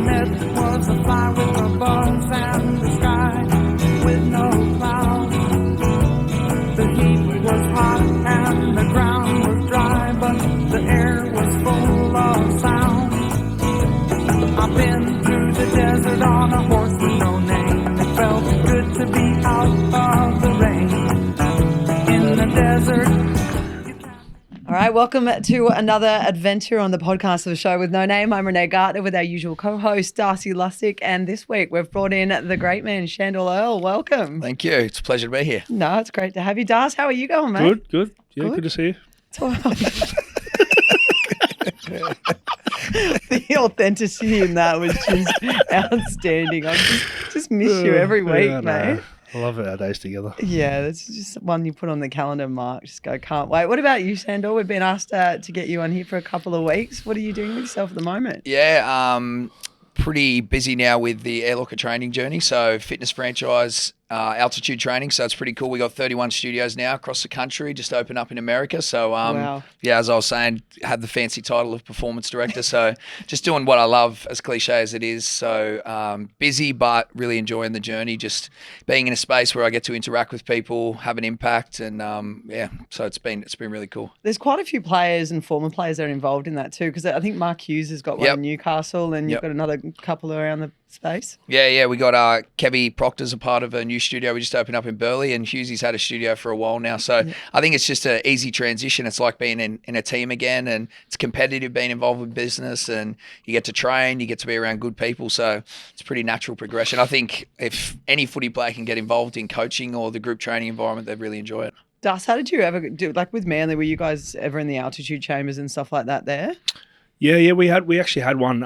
met was a fly with a buzz and the sky with no clouds. The heat was hot and the ground was dry, but the air was full of sound. I've been through the desert on a horse with no name. It felt good to be out of the rain in the desert. All right, welcome to another adventure on the podcast of the show with no name. I'm Renee Gartner with our usual co-host, Darcy Lussick. And this week we've brought in the great man, Sandor Earl. Welcome. Thank you. It's a pleasure to be here. No, it's great to have you. Darcy, how are you going, mate? Good. Yeah, good to see you. The authenticity in that was just outstanding. I just miss you every week, mate. I love our days together. Yeah, that's just one you put on the calendar, Mark. Just go, can't wait. What about you, Sandor? We've been asked to get you on here for a couple of weeks. What are you doing with yourself at the moment? Yeah, pretty busy now with the Airlooker training journey. So fitness franchise, altitude training. So it's pretty cool. We got 31 studios now across the country, just opened up in America. So wow. Yeah, as I was saying, had the fancy title of performance director. So just doing what I love, as cliche as it is. So busy, but really enjoying the journey. Just being in a space where I get to interact with people, have an impact, and so it's been really cool. There's quite a few players and former players that are involved in that too, because I think Mark Hughes has got one in Newcastle, and you've got another couple around the space. Yeah. We got Kevy Proctor's a part of a new studio we just opened up in Burleigh, and Hughesy's had a studio for a while now. So I think it's just an easy transition. It's like being in a team again, and it's competitive being involved with business, and you get to train, you get to be around good people. So it's a pretty natural progression. I think if any footy player can get involved in coaching or the group training environment, they'd really enjoy it. Das, how did you ever do, like with Manly, were you guys ever in the altitude chambers and stuff like that there? Yeah, we actually had one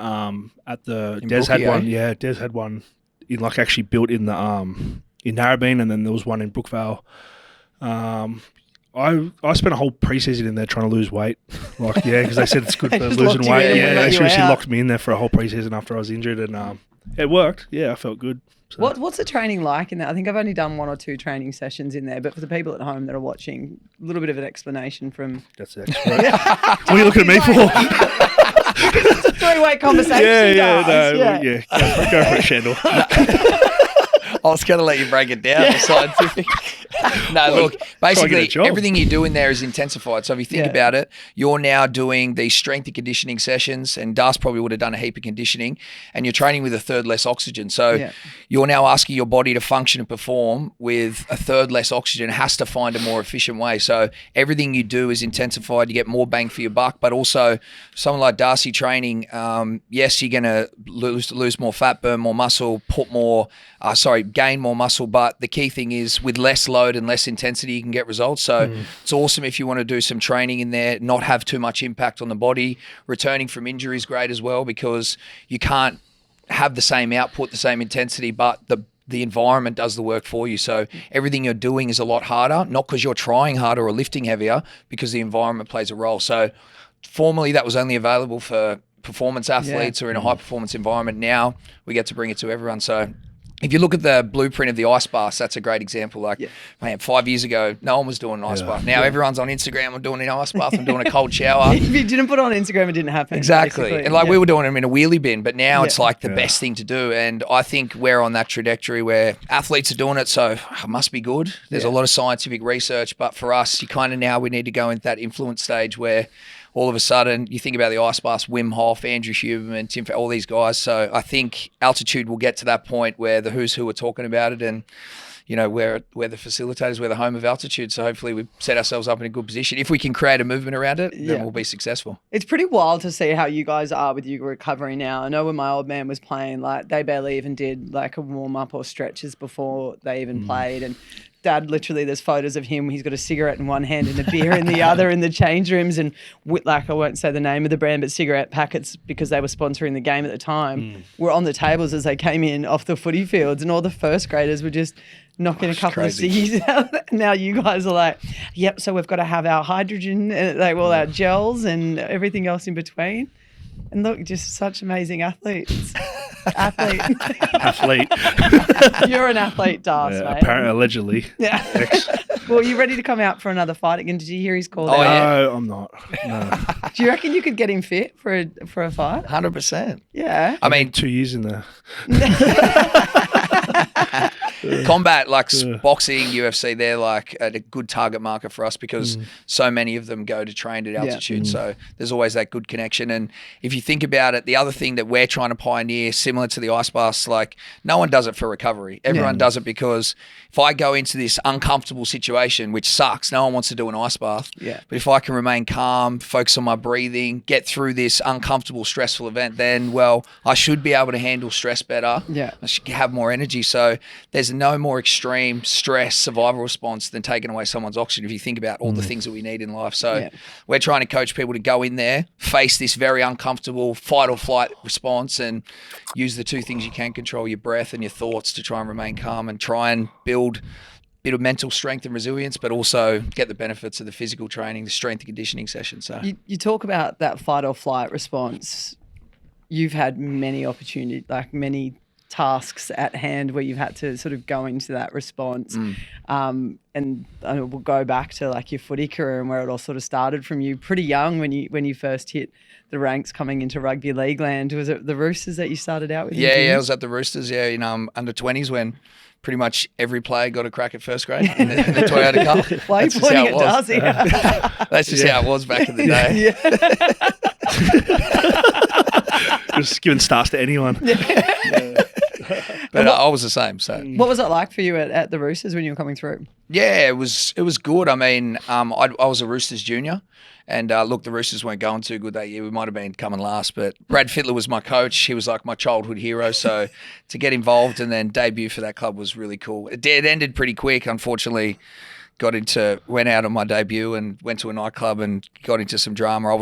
at the In Des Brookie, had one. eh? Yeah, Des had one in actually built in the in Narrabeen, and then there was one in Brookvale. I spent a whole preseason in there trying to lose weight. Because they said it's good for losing weight. Yeah, they actually locked me in there for a whole preseason after I was injured, and it worked. Yeah, I felt good. So. What's the training like in that? I think I've only done one or two training sessions in there, but for the people at home that are watching, a little bit of an explanation from... That's it. What are you looking at me for? It's a three-way conversation, Go for it, Sandor. I was going to let you break it down for scientific. No, look, basically everything you do in there is intensified. So if you think about it, you're now doing these strength and conditioning sessions, and Das probably would have done a heap of conditioning, and you're training with a third less oxygen. So you're now asking your body to function and perform with a third less oxygen. It has to find a more efficient way. So everything you do is intensified. You get more bang for your buck, but also someone like Darcy training, yes, you're going to lose more fat, burn more muscle, gain more muscle. But the key thing is with less load and less intensity, you can get results. So it's awesome if you want to do some training in there, not have too much impact on the body. Returning from injury is great as well, because you can't have the same output, the same intensity, but the environment does the work for you. So everything you're doing is a lot harder, not because you're trying harder or lifting heavier, because the environment plays a role. So formerly that was only available for performance athletes or in a high performance environment. Now we get to bring it to everyone. So if you look at the blueprint of the ice bath, that's a great example. Man, 5 years ago, no one was doing an ice bath. Now everyone's on Instagram. I'm doing an ice bath. I'm doing a cold shower. If you didn't put it on Instagram, it didn't happen. Exactly. Basically. And we were doing them in a wheelie bin, but now it's like the best thing to do. And I think we're on that trajectory where athletes are doing it, so it must be good. There's a lot of scientific research, but for us, we need to go into that influence stage where all of a sudden you think about the ice baths, Wim Hof, Andrew Huberman, Tim, all these guys. So I think altitude will get to that point where the who's who are talking about it, and we're the facilitators, we're the home of altitude. So hopefully we set ourselves up in a good position. If we can create a movement around it, then we'll be successful. It's pretty wild to see how you guys are with your recovery now. I know when my old man was playing, they barely even did a warm up or stretches before they even played. And Dad, literally, there's photos of him. He's got a cigarette in one hand and a beer in the other in the change rooms. And I won't say the name of the brand, but cigarette packets, because they were sponsoring the game at the time, were on the tables as they came in off the footy fields. And all the first graders were just knocking a couple of ciggies out. Now you guys are like, yep, so we've got to have our hydrogen, all our gels and everything else in between. And look, just such amazing athletes. Athlete. Athlete. You're an athlete, Das, mate. Apparently, allegedly. Yeah. Well, are you ready to come out for another fight again? Did you hear he's called Oh, out? yeah. No, I'm not. No. Do you reckon you could get him fit for a fight? 100%. Yeah. I mean, 2 years in there. combat, like boxing, UFC, they're like a good target marker for us because so many of them go to train at altitude. So there's always that good connection. And if you think about it, the other thing that we're trying to pioneer, similar to the ice baths, like no one does it for recovery. Everyone does it because if I go into this uncomfortable situation, which sucks, no one wants to do an ice bath. Yeah. But if I can remain calm, focus on my breathing, get through this uncomfortable, stressful event, then, well, I should be able to handle stress better. Yeah. I should have more energy. So there's no more extreme stress survival response than taking away someone's oxygen if you think about all the things that we need in life. So we're trying to coach people to go in there, face this very uncomfortable fight or flight response and use the two things you can control, your breath and your thoughts, to try and remain calm and try and build a bit of mental strength and resilience, but also get the benefits of the physical training, the strength and conditioning session. So you talk about that fight or flight response. You've had many opportunities, like many tasks at hand where you've had to sort of go into that response. And we'll go back to like your footy career and where it all sort of started from you pretty young when you first hit the ranks coming into rugby league land. Was it the Roosters that you started out with? Yeah, I was at the Roosters, in under 20s when pretty much every player got a crack at first grade in the Toyota Cup. Why are you pointing at Darcy? That's just how it was back in the day. Just giving stars to anyone. But I was the same. So what was it like for you at the Roosters when you were coming through? Yeah, it was good. I mean, I was a Roosters junior, and look, the Roosters weren't going too good that year. We might have been coming last, but Brad Fittler was my coach. He was like my childhood hero. So to get involved and then debut for that club was really cool. It ended pretty quick, unfortunately. Went out on my debut and went to a nightclub and got into some drama.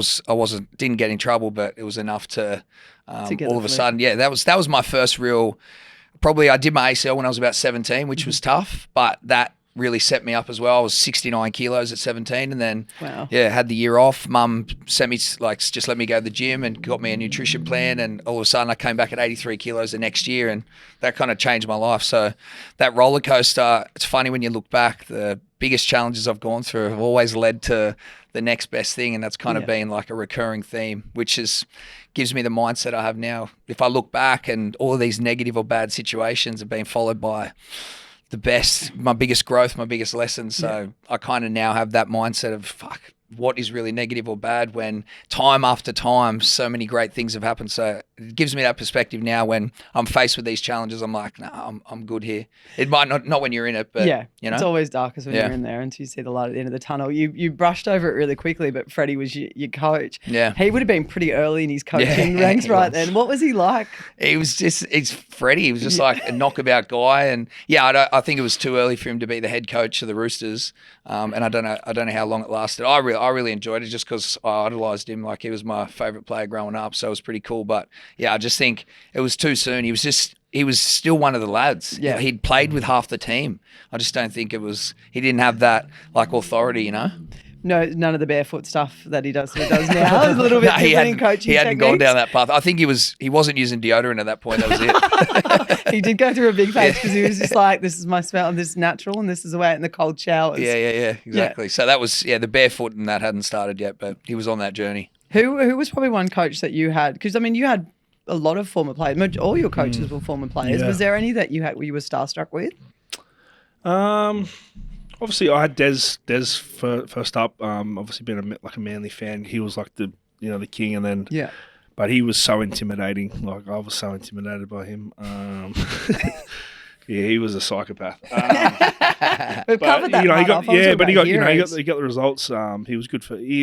Didn't get in trouble, but it was enough to all of a sudden, that was my first real. Probably I did my ACL when I was about 17, which was tough, but that really set me up as well. I was 69 kilos at 17 and then, had the year off. Mum sent me, just let me go to the gym and got me a nutrition plan. And all of a sudden I came back at 83 kilos the next year and that kind of changed my life. So that roller coaster, it's funny when you look back, the biggest challenges I've gone through have always led to the next best thing. And that's kind of been like a recurring theme, which gives me the mindset I have now. If I look back and all of these negative or bad situations have been followed by the best, my biggest growth, my biggest lessons. So I kind of now have that mindset of what is really negative or bad when time after time, so many great things have happened. So it gives me that perspective now when I'm faced with these challenges. I'm like, no, I'm good here. It might not when you're in it, but it's always darkest when you're in there until you see the light at the end of the tunnel. You brushed over it really quickly, but Freddie was your coach. Yeah. He would have been pretty early in his coaching ranks then. What was he like? It's Freddie. He was just like a knockabout guy. And I think it was too early for him to be the head coach of the Roosters. And I don't know how long it lasted. I really enjoyed it just because I idolized him. Like he was my favorite player growing up. So it was pretty cool. But I just think it was too soon. He was still one of the lads. Yeah. He'd played with half the team. I just don't think he didn't have that like authority, No, none of the barefoot stuff that he does now. It's a little bit different in coaching. He hadn't gone down that path. I think he wasn't using deodorant at that point. That was it. He did go through a big phase because he was just like, this is my smell and this is natural and this is the way out in the cold showers. Yeah, exactly. So that was, the barefoot and that hadn't started yet, but he was on that journey. Who was probably one coach that you had? Because, I mean, you had a lot of former players. All your coaches were former players. Yeah. Was there any that you were starstruck with? Obviously, I had Des first up. Obviously, being a Manly fan, he was like the king, and then but he was so intimidating. Like I was so intimidated by him. He was a psychopath. We've covered that. He got the results. He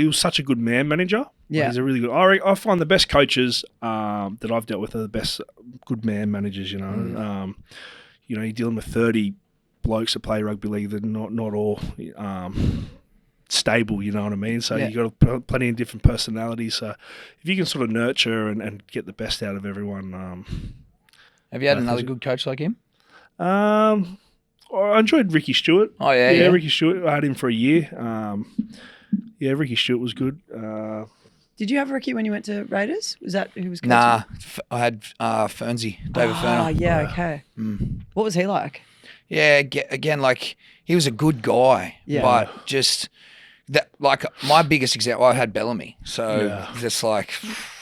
was such a good man manager. Yeah, he's a really good. I find the best coaches that I've dealt with are the best good man managers. You're dealing with 30 blokes that play rugby league. They're not all stable. You know what I mean? So you got plenty of different personalities. So if you can sort of nurture and get the best out of everyone. Have you had another good coach like him? I enjoyed Ricky Stewart. Oh yeah. Ricky Stewart. I had him for a year. Ricky Stewart was good. Did you have Ricky when you went to Raiders? Was that who was coaching? Nah, I had Fernsey, David Ferner. Oh, yeah, okay. What was he like? Yeah, again, like he was a good guy, but just that, like my biggest example, I had Bellamy. So just like,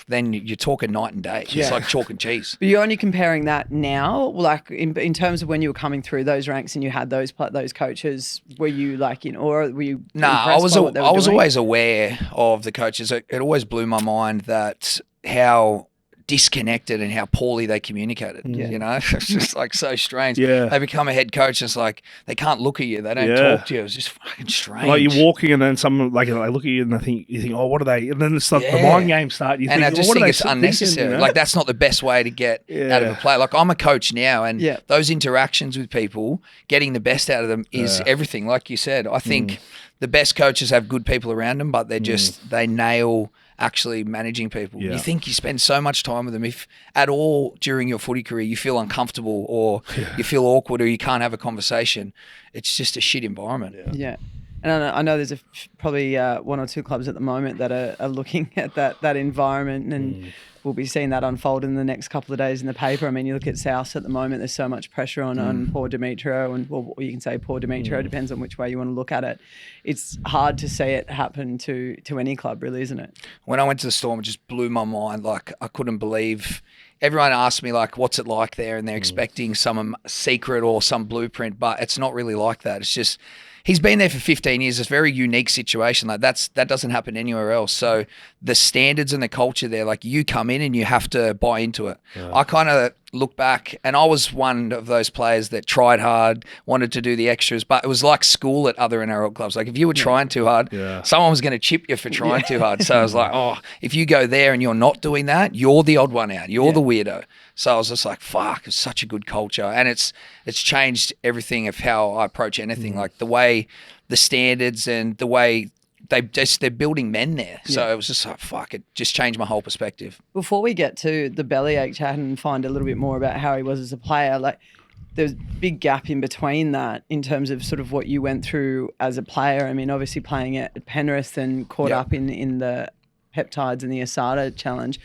then you're talking night and day. It's like chalk and cheese. But you're only comparing that now, like in terms of when you were coming through those ranks and you had those coaches. Were you like or were you? I was always aware of the coaches. It always blew my mind that how disconnected and how poorly they communicated. You know, it's just like so strange. They become a head coach and it's like they can't look at you, they don't talk to you. It's just fucking strange. Like you're walking and then someone like they look at you and you think, oh, what are they? And then it's like the mind games start. You and think, I just think it's unnecessary. Thinking, you know? Like that's not the best way to get out of a play. Like I'm a coach now, and those interactions with people, getting the best out of them is everything. Like you said, I think the best coaches have good people around them, but they're just they nail actually managing people. You think you spend so much time with them. If at all during your footy career you feel uncomfortable or you feel awkward or you can't have a conversation, it's just a shit environment. And I know there's probably one or two clubs at the moment that are looking at that environment, and we'll be seeing that unfold in the next couple of days in the paper. I mean, you look at South at the moment, there's so much pressure on poor Demetrio, and well, you can say poor Demetrio, depends on which way you want to look at it. It's hard to see it happen to any club, really, isn't it? When I went to the Storm, it just blew my mind. Like, I couldn't believe... Everyone asked me, like, what's it like there? And they're expecting some secret or some blueprint, but it's not really like that. It's just... He's been there for 15 years. It's a very unique situation. Like that doesn't happen anywhere else. So the standards and the culture there, like you come in and you have to buy into it. I kind of look back, and I was one of those players that tried hard, wanted to do the extras, but it was like school at other NRL clubs. Like if you were trying too hard, someone was going to chip you for trying too hard. So I was like, oh, if you go there and you're not doing that, you're the odd one out. You're the weirdo. So I was just like, fuck, it's such a good culture. And it's changed everything of how I approach anything, like the way, the standards and the way they're building men there. So it was just like, fuck, it just changed my whole perspective. Before we get to the bellyache chat and find a little bit more about how he was as a player, like there's a big gap in between that in terms of sort of what you went through as a player. I mean, obviously playing at Penrith and caught up in the peptides and the ASADA challenge.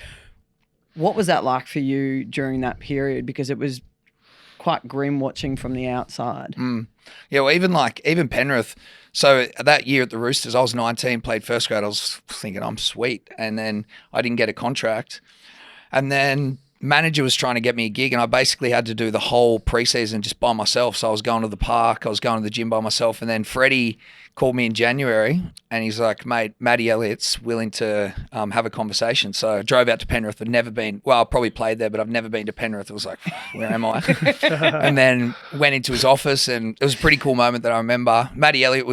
What was that like for you during that period? Because it was quite grim watching from the outside. Yeah, well, even Penrith. So that year at the Roosters, I was 19, played first grade. I was thinking, I'm sweet. And then I didn't get a contract. And then manager was trying to get me a gig, and I basically had to do the whole preseason just by myself. So I was going to the park, I was going to the gym by myself. And then Freddie called me in January and he's like, mate, Matty Elliott's willing to have a conversation. So I drove out to Penrith. I'd never been, well, I probably played there, but I've never been to Penrith. It was like, where am I? And then went into his office, and it was a pretty cool moment that I remember. Matty Elliott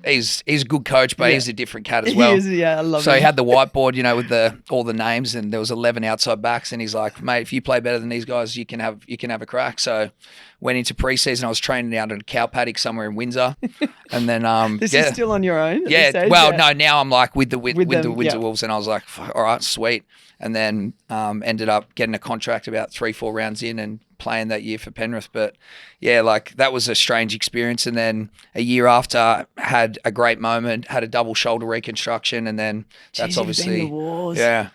he's a good coach, but he's a different cat as well. He is, I love so him. He had the whiteboard, with all the names, and there was 11 outside backs, and he's like, mate, if you play better than these guys, you can have a crack. So went into preseason. I was training out at a cow paddock somewhere in Windsor, and then this is still on your own. No, now I'm like with the Windsor Wolves, and I was like, all right, sweet. And then ended up getting a contract about 3-4 rounds in and playing that year for Penrith. But yeah, like that was a strange experience. And then a year after, had a great moment, had a double shoulder reconstruction, and then that's obviously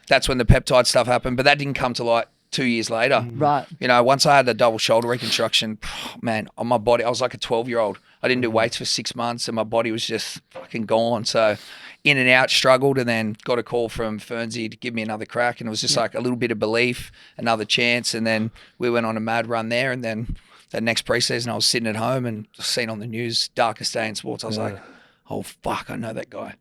that's when the peptide stuff happened. But that didn't come to light 2 years later. Right. Once I had the double shoulder reconstruction, man, on my body, I was like a 12-year-old. I didn't do weights for 6 months, and my body was just fucking gone. So in and out, struggled, and then got a call from Fernsey to give me another crack. And it was just like a little bit of belief, another chance. And then we went on a mad run there. And then that next preseason, I was sitting at home and seen on the news, darkest day in sports. I was like, oh, fuck, I know that guy.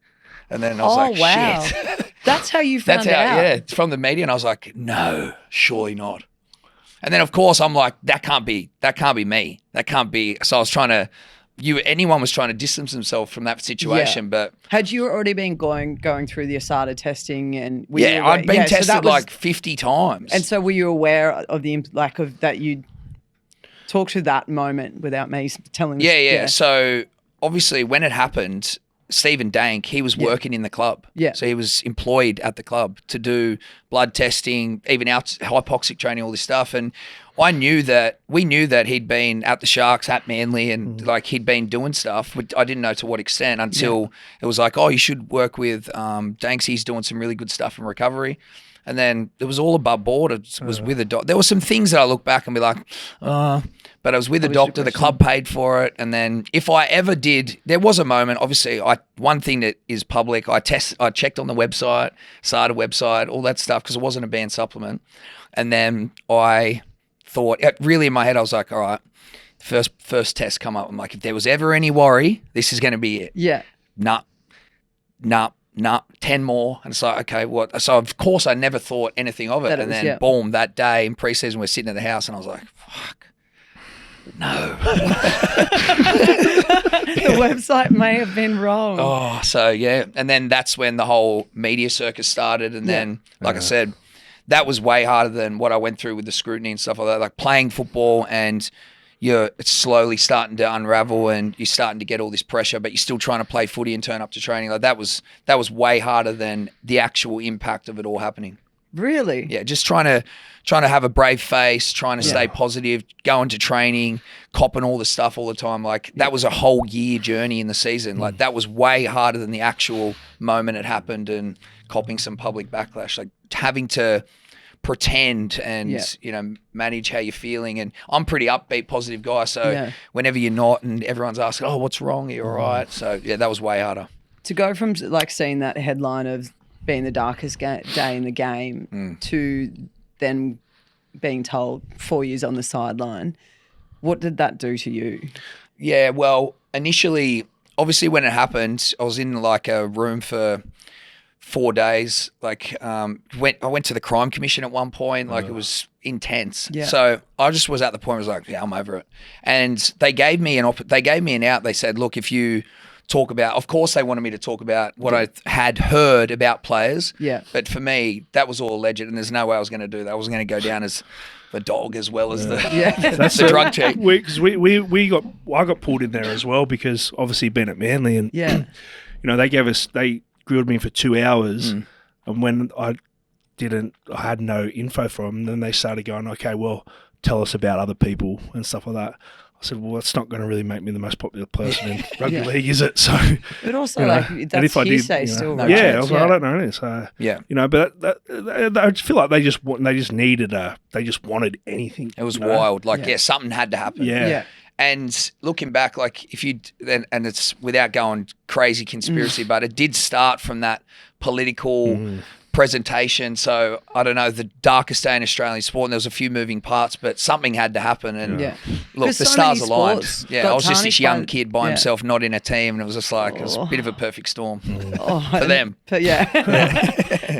And then I was like, wow. shit. That's how you found out? Yeah, it's from the media. And I was like, no, surely not. And then, of course, I'm like, that can't be me. That can't be. So I was trying to, anyone was trying to distance themselves from that situation. But had you already been going through the ASADA testing? And I'd been tested like 50 times. And so were you aware of the of that? You talk to that moment without me telling. Yeah. So obviously, when it happened, Stephen Dank, he was working in the club. Yeah. So he was employed at the club to do blood testing, even out hypoxic training, all this stuff. And we knew that he'd been at the Sharks, at Manly, and like he'd been doing stuff. But I didn't know to what extent until it was like, oh, you should work with Danks. He's doing some really good stuff in recovery. And then it was all above board. It was with a there were some things that I look back and be like, But I was with a doctor, the club paid for it. And then if I ever did, there was a moment, obviously, one thing that is public, I checked on the website, SADA website, all that stuff, because it wasn't a banned supplement. And then I thought, really in my head, I was like, all right, first test come up. I'm like, if there was ever any worry, this is going to be it. Yeah. Nah, 10 more. And it's like, okay, what? So, of course, I never thought anything of it. And then, boom, that day in preseason, we're sitting at the house and I was like, fuck. No. The website may have been wrong. Oh, so yeah. And then that's when the whole media circus started. And then, like I said, that was way harder than what I went through with the scrutiny and stuff like that. Like playing football and it's slowly starting to unravel and you're starting to get all this pressure, but you're still trying to play footy and turn up to training. Like that was way harder than the actual impact of it all happening. Really? Yeah, just trying to have a brave face, trying to stay positive, going to training, copping all the stuff all the time. Like that was a whole year journey in the season. Like that was way harder than the actual moment it happened and copping some public backlash. Like having to pretend and manage how you're feeling. And I'm pretty upbeat, positive guy. So whenever you're not and everyone's asking, oh, what's wrong? Are you all right? So yeah, that was way harder. To go from like seeing that headline of being the darkest day in the game to then being told 4 years on the sideline, what did that do to you? Yeah, well, initially, obviously when it happened, I was in like a room for 4 days. Like I went to the crime commission at one point. Like it was intense. Yeah. So I just was at the point where I was like, yeah, I'm over it. And they gave me an out. They said, look, if you talk about, of course they wanted me to talk about what I had heard about players. Yeah. But for me, that was all alleged and there's no way I was going to do that. I was going to go down as the dog as well as the drug check. I got pulled in there as well because obviously being at Manly and they grilled me for 2 hours and when I had no info from them, then they started going, okay, well, tell us about other people and stuff like that. I said, well, that's not going to really make me the most popular person in rugby league, is it? So, but also, that's hearsay still, right? Yeah, I was like, I don't know any. So, but I feel like they just wanted anything. It was wild. Like, something had to happen. Yeah. And looking back, like if you and it's without going crazy conspiracy, but it did start from that political presentation. So I don't know, the darkest day in Australian sport, and there was a few moving parts, but something had to happen. And look, the stars aligned. Yeah, I was just this young kid by himself, not in a team, and it was just like it was a bit of a perfect storm for them. But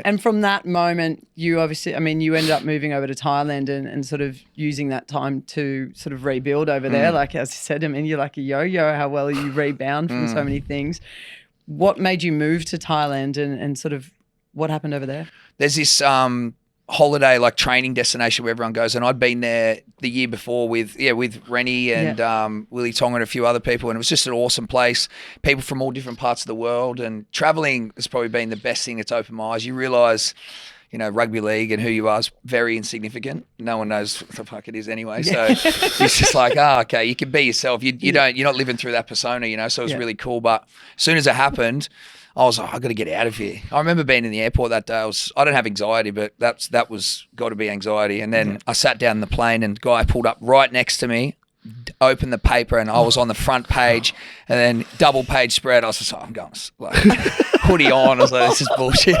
and from that moment, you obviously, you ended up moving over to Thailand and sort of using that time to sort of rebuild over there. Like as you said, you're like a yo-yo. How well you rebound from so many things. What made you move to Thailand and sort of what happened over there? There's this holiday like training destination where everyone goes, and I'd been there the year before with Renee and Willie Tonga and a few other people, and it was just an awesome place. People from all different parts of the world, and traveling has probably been the best thing that's opened my eyes. You realise, rugby league and who you are is very insignificant. No one knows what the fuck it is anyway. So it's just like, okay, you can be yourself. You're not living through that persona, so it was really cool. But as soon as it happened, I was like, I got to get out of here. I remember being in the airport that day. I don't have anxiety, but that was got to be anxiety. And then I sat down in the plane, and the guy pulled up right next to me, opened the paper, and I was on the front page, and then double page spread. I was just like, I'm going like hoodie on. I was like, this is bullshit.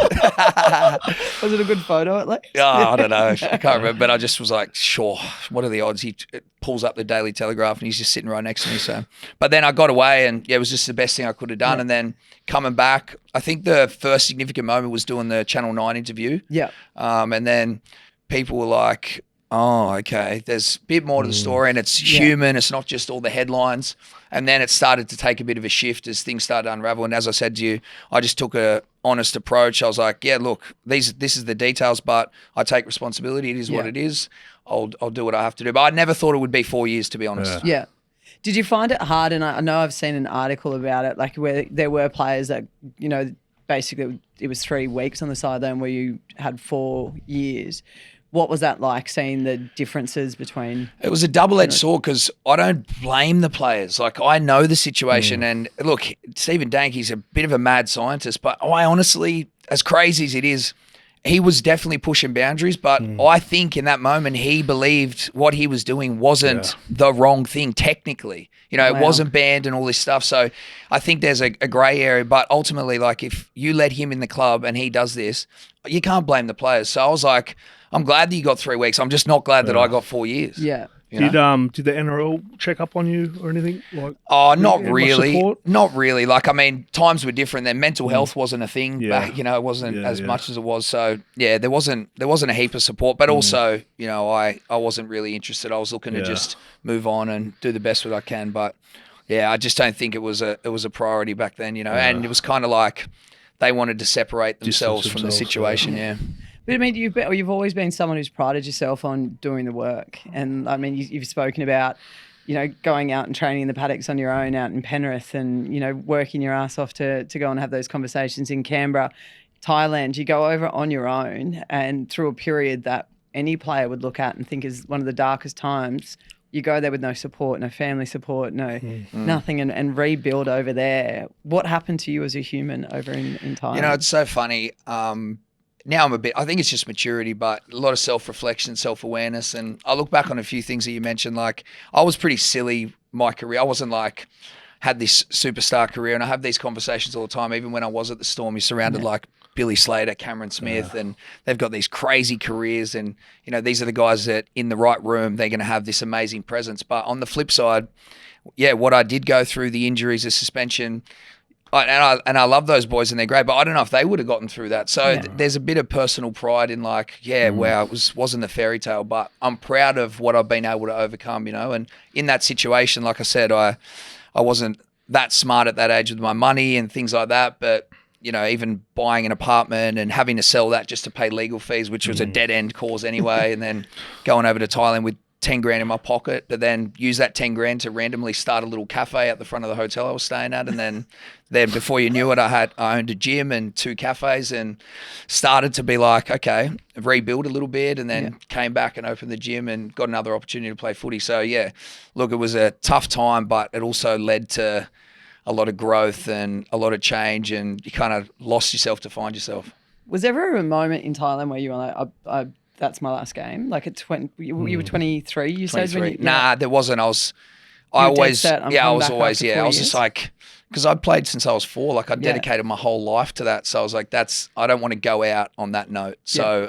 Was it a good photo? I don't know. I can't remember, but I just was like, sure. What are the odds? He pulls up the Daily Telegraph, and he's just sitting right next to me. So, but then I got away, and it was just the best thing I could have done. And then coming back, I think the first significant moment was doing the Channel 9 interview. Yeah. And then people were like, oh, okay, there's a bit more to the story, and it's human. It's not just all the headlines. And then it started to take a bit of a shift as things started to unravel. And as I said to you, I just took a honest approach. I was like, yeah, look, this is the details, but I take responsibility. It is what it is. I'll do what I have to do. But I never thought it would be 4 years, to be honest. Yeah. Did you find it hard? And I know I've seen an article about it, like where there were players that, basically it was 3 weeks on the sideline where you had 4 years. What was that like, seeing the differences between? It was a double-edged sword because I don't blame the players. Like, I know the situation. And look, Stephen Danke's a bit of a mad scientist, but I honestly, as crazy as it is, he was definitely pushing boundaries, but I think in that moment he believed what he was doing wasn't the wrong thing technically. You know, it wasn't banned and all this stuff. So I think there's a grey area, but ultimately, like if you let him in the club and he does this, you can't blame the players. So I was like, I'm glad that you got 3 weeks. I'm just not glad that I got 4 years. Yeah. Did the NRL check up on you or anything? Like, not really. Not really. Like, I mean, times were different then. Mental health wasn't a thing back, you know, it wasn't as much as it was. So yeah, there wasn't a heap of support, but also, you know, I wasn't really interested. I was looking to just move on and do the best that I can. But yeah, I just don't think it was a priority back then, you know, and it was kind of like they wanted to separate themselves from the situation. But I mean, you've always been someone who's prided yourself on doing the work. And I mean, you've spoken about, you know, going out and training in the paddocks on your own out in Penrith and, you know, working your ass off to go and have those conversations in Canberra. Thailand, you go over on your own and through a period that any player would look at and think is one of the darkest times. You go there with no support, no family support, nothing, and rebuild over there. What happened to you as a human over in Thailand? You know, it's so funny. Now I think it's just maturity, but a lot of self-reflection, self-awareness. And I look back on a few things that you mentioned. Like, I was pretty silly my career. I wasn't like, had this superstar career. And I have these conversations all the time. Even when I was at the Storm, you're surrounded like Billy Slater, Cameron Smith, and they've got these crazy careers. And, you know, these are the guys that in the right room, they're going to have this amazing presence. But on the flip side, what I did go through, the injuries, the suspension, and I love those boys and they're great, but I don't know if they would have gotten through that. So there's a bit of personal pride in like, wow, it wasn't a fairy tale, but I'm proud of what I've been able to overcome, you know. And in that situation, like I said, I wasn't that smart at that age with my money and things like that, but you know, even buying an apartment and having to sell that just to pay legal fees, which was a dead end cause anyway, and then going over to Thailand with 10 grand in my pocket, but then use that 10 grand to randomly start a little cafe at the front of the hotel I was staying at. And then before you knew it, I owned a gym and 2 cafes and started to be like, okay, rebuild a little bit, and then came back and opened the gym and got another opportunity to play footy. So yeah, look, it was a tough time, but it also led to a lot of growth and a lot of change, and you kind of lost yourself to find yourself. Was there ever a moment in Thailand where you were like, that's my last game? Like at 20, you were 23, you said? Nah, there wasn't. I was always just like, because I'd played since I was 4. Like I dedicated my whole life to that. So I was like, I don't want to go out on that note. So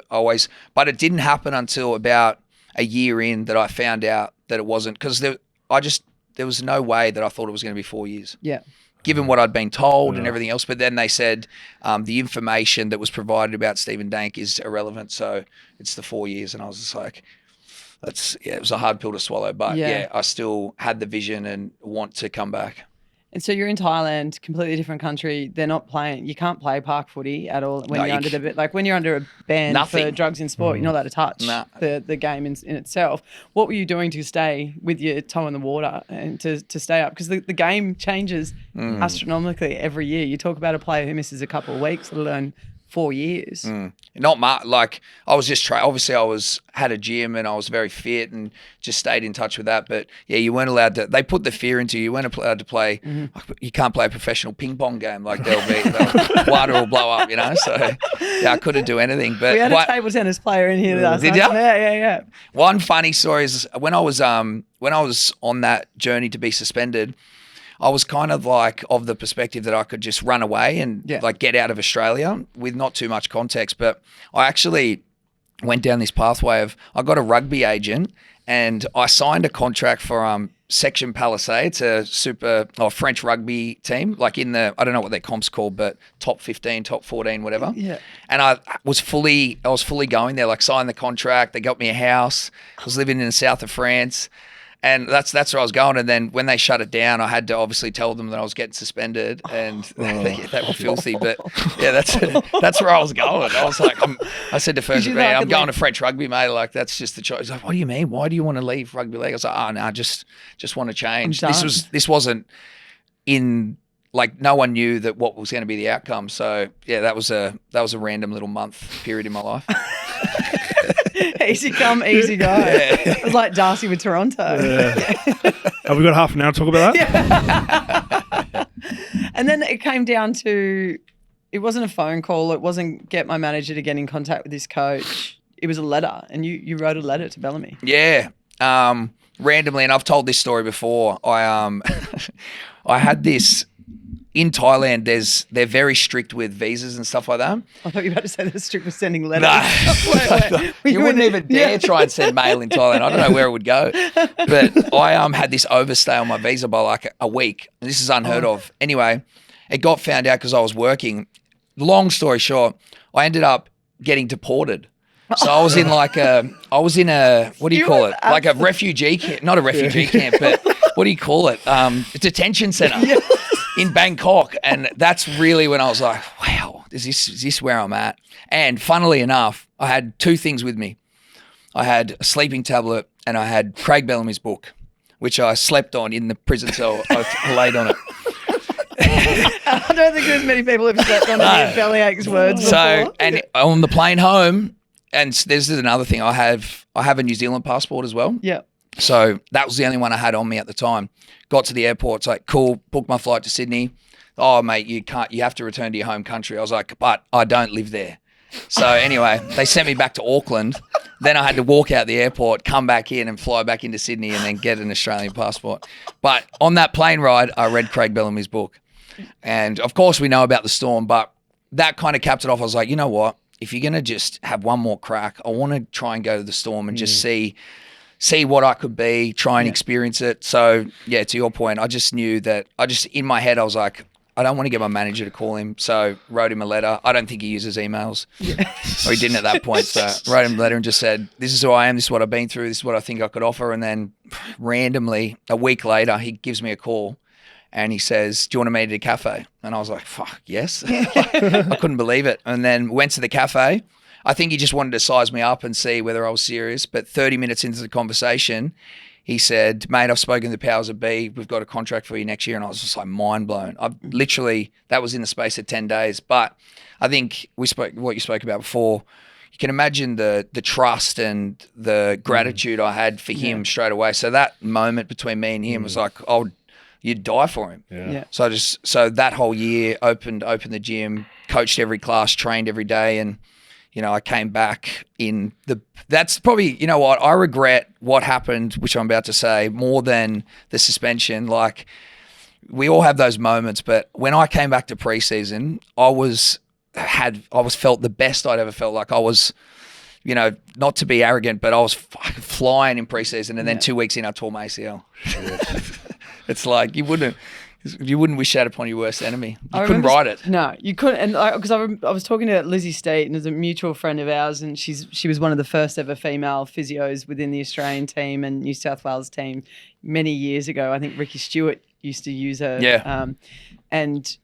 but it didn't happen until about a year in that I found out that it wasn't, because there was no way that I thought it was going to be 4 years. Yeah. Given what I'd been told and everything else. But then they said the information that was provided about Stephen Dank is irrelevant. So it's the 4 years. And I was just like, it was a hard pill to swallow. But I still had the vision and want to come back. And so you're in Thailand, completely different country. They're not playing. You can't play park footy at all when you're under a ban for drugs in sport. You're not allowed to touch the game in itself. What were you doing to stay with your toe in the water and to stay up? Because the game changes astronomically every year. You talk about a player who misses a couple of weeks, let alone 4 years. Not much. Like I was just obviously I had a gym and I was very fit and just stayed in touch with that. But yeah, you weren't allowed to. They put the fear into you. You weren't allowed to play. You can't play a professional ping pong game. Like water will blow up. You know. So yeah, I couldn't do anything. But we had a table tennis player in here last night. Did you? Yeah. One funny story is when I was on that journey to be suspended, I was kind of like of the perspective that I could just run away and like get out of Australia with not too much context. But I actually went down this pathway of, I got a rugby agent and I signed a contract for Section Palisade. It's a French rugby team, like in the, I don't know what their comp's called, but top 15, top 14, whatever. Yeah. And I was fully going there, like signed the contract. They got me a house. I was living in the south of France. And that's where I was going. And then when they shut it down, I had to obviously tell them that I was getting suspended, and they were filthy. But yeah, that's where I was going. I was like, I said to first grade, I'm going to French rugby, mate. Like that's just the choice. He's like, what do you mean? Why do you want to leave rugby league? I was like, oh no, just want to change. This wasn't in, like, no one knew that what was going to be the outcome. So yeah, that was a random little month period in my life. Easy come, easy go. It was like Darcy with Toronto. Have we got half an hour to talk about that? And then it came down to it wasn't a phone call. It wasn't get my manager to get in contact with this coach. It was a letter, and you wrote a letter to Bellamy. Yeah. Randomly, and I've told this story before. I I had this in Thailand. They're very strict with visas and stuff like that. I thought you were about to say they're strict with sending letters. No. You wouldn't even dare try and send mail in Thailand. I don't know where it would go. But I had this overstay on my visa by like a week. And this is unheard of. Anyway, it got found out because I was working. Long story short, I ended up getting deported. So I was in a what do you call it? Like a refugee camp, not a refugee camp, but what do you call it? A detention center in Bangkok. And that's really when I was like, wow, is this where I'm at? And funnily enough, I had two things with me. I had a sleeping tablet and I had Craig Bellamy's book, which I slept on in the prison cell. I laid on it. I don't think there's many people who've slept on any bellyache's words before. So, and on the plane home, and this is another thing, I have a New Zealand passport as well. Yeah. So that was the only one I had on me at the time. Got to the airport, it's like, cool, booked my flight to Sydney. Oh, mate, you have to return to your home country. I was like, but I don't live there. So anyway, they sent me back to Auckland. Then I had to walk out the airport, come back in and fly back into Sydney and then get an Australian passport. But on that plane ride, I read Craig Bellamy's book. And of course we know about the Storm, but that kind of capped it off. I was like, you know what? If you're going to just have one more crack, I want to try and go to the Storm and just see what I could be, try and experience it. So yeah, to your point, I just knew that in my head, I was like, I don't want to get my manager to call him. So wrote him a letter. I don't think he uses emails or he didn't at that point. So wrote him a letter and just said, this is who I am. This is what I've been through. This is what I think I could offer. And then randomly a week later, he gives me a call. And he says, do you want to meet at a cafe? And I was like, fuck, yes. I couldn't believe it. And then went to the cafe. I think he just wanted to size me up and see whether I was serious. But 30 minutes into the conversation, he said, mate, I've spoken to the powers that be. We've got a contract for you next year. And I was just like mind blown. That was in the space of 10 days. But I think what you spoke about before, you can imagine the trust and the gratitude I had for him straight away. So that moment between me and him was like, you'd die for him. Yeah. So that whole year opened the gym, coached every class, trained every day. And, I came back that's probably, you know what, I regret what happened, which I'm about to say, more than the suspension. Like we all have those moments, but when I came back to preseason, I felt the best I'd ever felt. Like I was, not to be arrogant, but I was flying in preseason. And then 2 weeks in, I tore my ACL. It's like you wouldn't wish that upon your worst enemy. You couldn't write it. No, you couldn't. And because I was talking to Lizzie State, and as a mutual friend of ours, and she was one of the first ever female physios within the Australian team and New South Wales team many years ago. I think Ricky Stewart used to use her. Yeah. And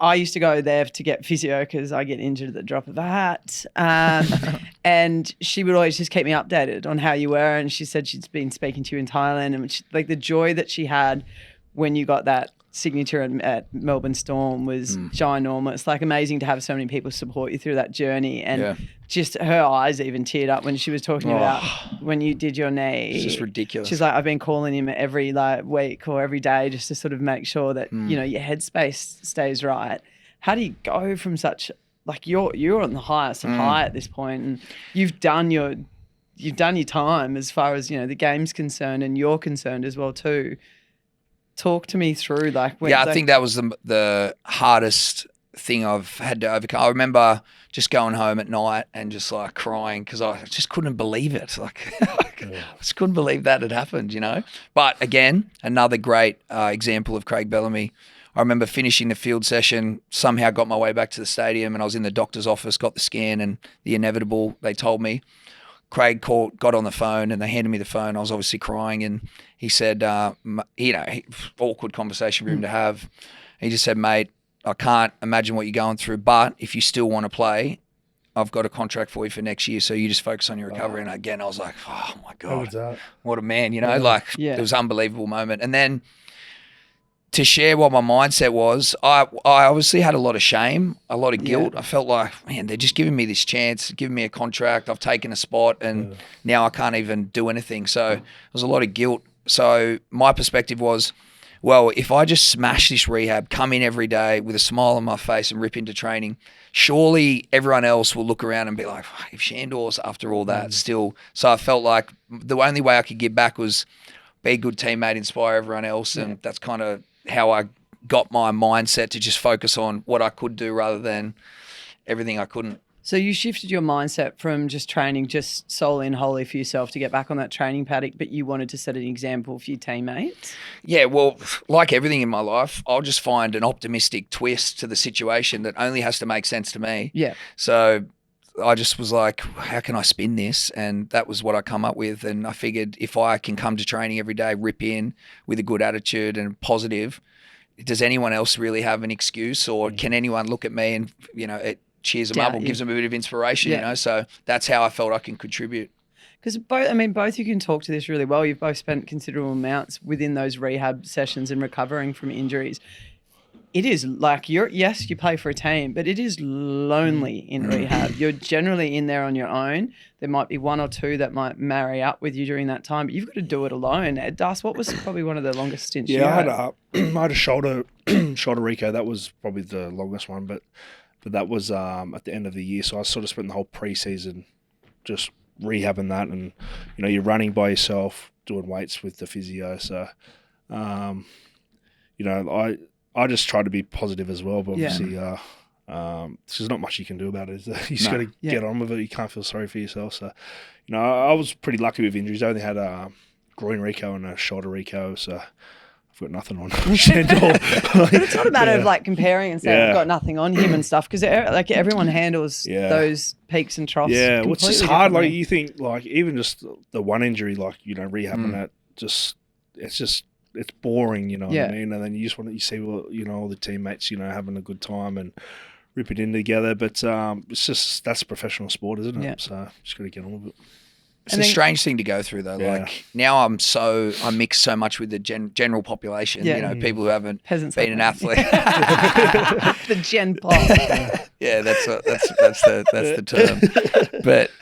I used to go there to get physio because I get injured at the drop of a hat. And she would always just keep me updated on how you were. And she said she'd been speaking to you in Thailand, and like the joy that she had when you got that signature at Melbourne Storm was ginormous. Like amazing to have so many people support you through that journey. And just her eyes even teared up when she was talking about when you did your knee. It's just ridiculous. She's like, I've been calling him every week or every day just to sort of make sure that, your headspace stays right. How do you go from such, like you're on the highest of high at this point, and you've done your time as far as, the game's concerned, and you're concerned as well too. Talk to me through I think that was the hardest thing I've had to overcome. I remember just going home at night and just like crying because I just couldn't believe it. Like I just couldn't believe that had happened, But again, another great example of Craig Bellamy. I remember finishing the field session, somehow got my way back to the stadium, and I was in the doctor's office, got the scan and the inevitable, they told me. Craig got on the phone and they handed me the phone. I was obviously crying, and he said, awkward conversation for him to have. He just said, mate, I can't imagine what you're going through, but if you still want to play, I've got a contract for you for next year, so you just focus on your recovery. And again, I was like, oh my God, what a man, It was an unbelievable moment. And then to share what my mindset was, I obviously had a lot of shame, a lot of guilt. I felt like, man, they're just giving me this chance, giving me a contract. I've taken a spot and now I can't even do anything. So there was a lot of guilt. So my perspective was, well, if I just smash this rehab, come in every day with a smile on my face and rip into training, surely everyone else will look around and be like, if Sandor's after all that still. So I felt like the only way I could give back was be a good teammate, inspire everyone else. And that's kind of how I got my mindset to just focus on what I could do rather than everything I couldn't. So you shifted your mindset from just training just solely and wholly for yourself to get back on that training paddock, but you wanted to set an example for your teammates? Yeah, well, like everything in my life, I'll just find an optimistic twist to the situation that only has to make sense to me. Yeah. So I just was like, how can I spin this? And that was what I come up with. And I figured if I can come to training every day, rip in with a good attitude and positive, does anyone else really have an excuse, or can anyone look at me and, it cheers them up or gives them a bit of inspiration, So that's how I felt I can contribute. Because both you can talk to this really well. You've both spent considerable amounts within those rehab sessions and recovering from injuries. It is like you play for a team, but it is lonely in rehab. You're generally in there on your own. There might be one or two that might marry up with you during that time, but you've got to do it alone. Darcy, what was probably one of the longest stints you had? I had a shoulder reco. That was probably the longest one, but that was at the end of the year. So I sort of spent the whole preseason just rehabbing that, and you're running by yourself, doing weights with the physio. So, I just try to be positive as well. But obviously, there's not much you can do about it. You just got to get on with it. You can't feel sorry for yourself. So, I was pretty lucky with injuries. I only had a groin reco and a shoulder reco. So I've got nothing on Sandor. But it's not a matter of like comparing and saying I've got nothing on him and stuff, because like everyone handles those peaks and troughs. Yeah, well, it's just hard. Like you think, like even just the one injury, like rehabbing that, it's boring. You know what I mean? And then you just you see all the teammates having a good time and rip it in together. But it's just that's professional sport, isn't it? Yeah. So just got to get on with it. It's a strange thing to go through, though. Yeah. Like now, I mix so much with the general population. People who haven't been an athlete. The Gen Pop. Yeah, that's the term. But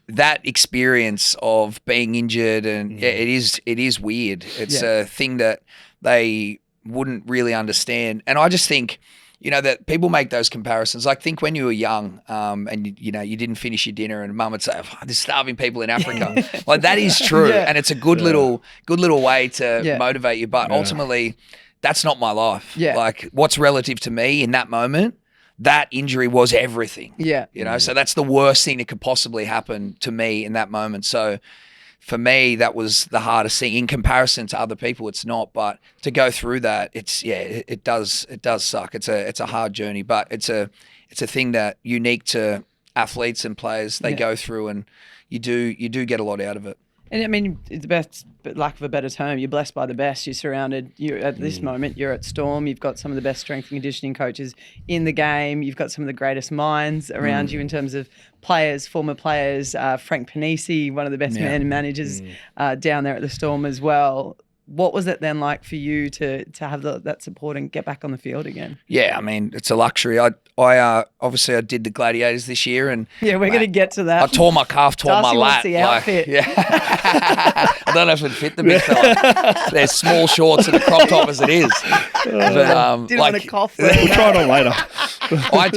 that experience of being injured and it is weird. It's a thing that they wouldn't really understand, and I just think. That people make those comparisons. Like, think when you were young and, you didn't finish your dinner and mum would say, there's starving people in Africa. Like, that is true. And it's a good little way to motivate you. But ultimately, that's not my life. Yeah. Like, what's relative to me in that moment, that injury was everything. Yeah. So that's the worst thing that could possibly happen to me in that moment. So for me, that was the hardest thing in comparison to other people. It's not, but to go through that, it does suck. It's a hard journey, but it's a thing that unique to athletes and players. They go through, and you do get a lot out of it. And I mean, the best, but lack of a better term, you're blessed by the best. You're surrounded. At this moment, you're at Storm. You've got some of the best strength and conditioning coaches in the game. You've got some of the greatest minds around you in terms of players, former players. Frank Panisi, one of the best managers down there at the Storm as well. What was it then like for you to have that support and get back on the field again? Yeah, I mean, it's a luxury. I obviously I did the Gladiators this year, and we're going to get to that. I tore my calf, tore Darcy my lat. The outfit. I don't know if it fit the big fella. They're small shorts and a crop top as it is. But didn't want to cough. We'll try it on later.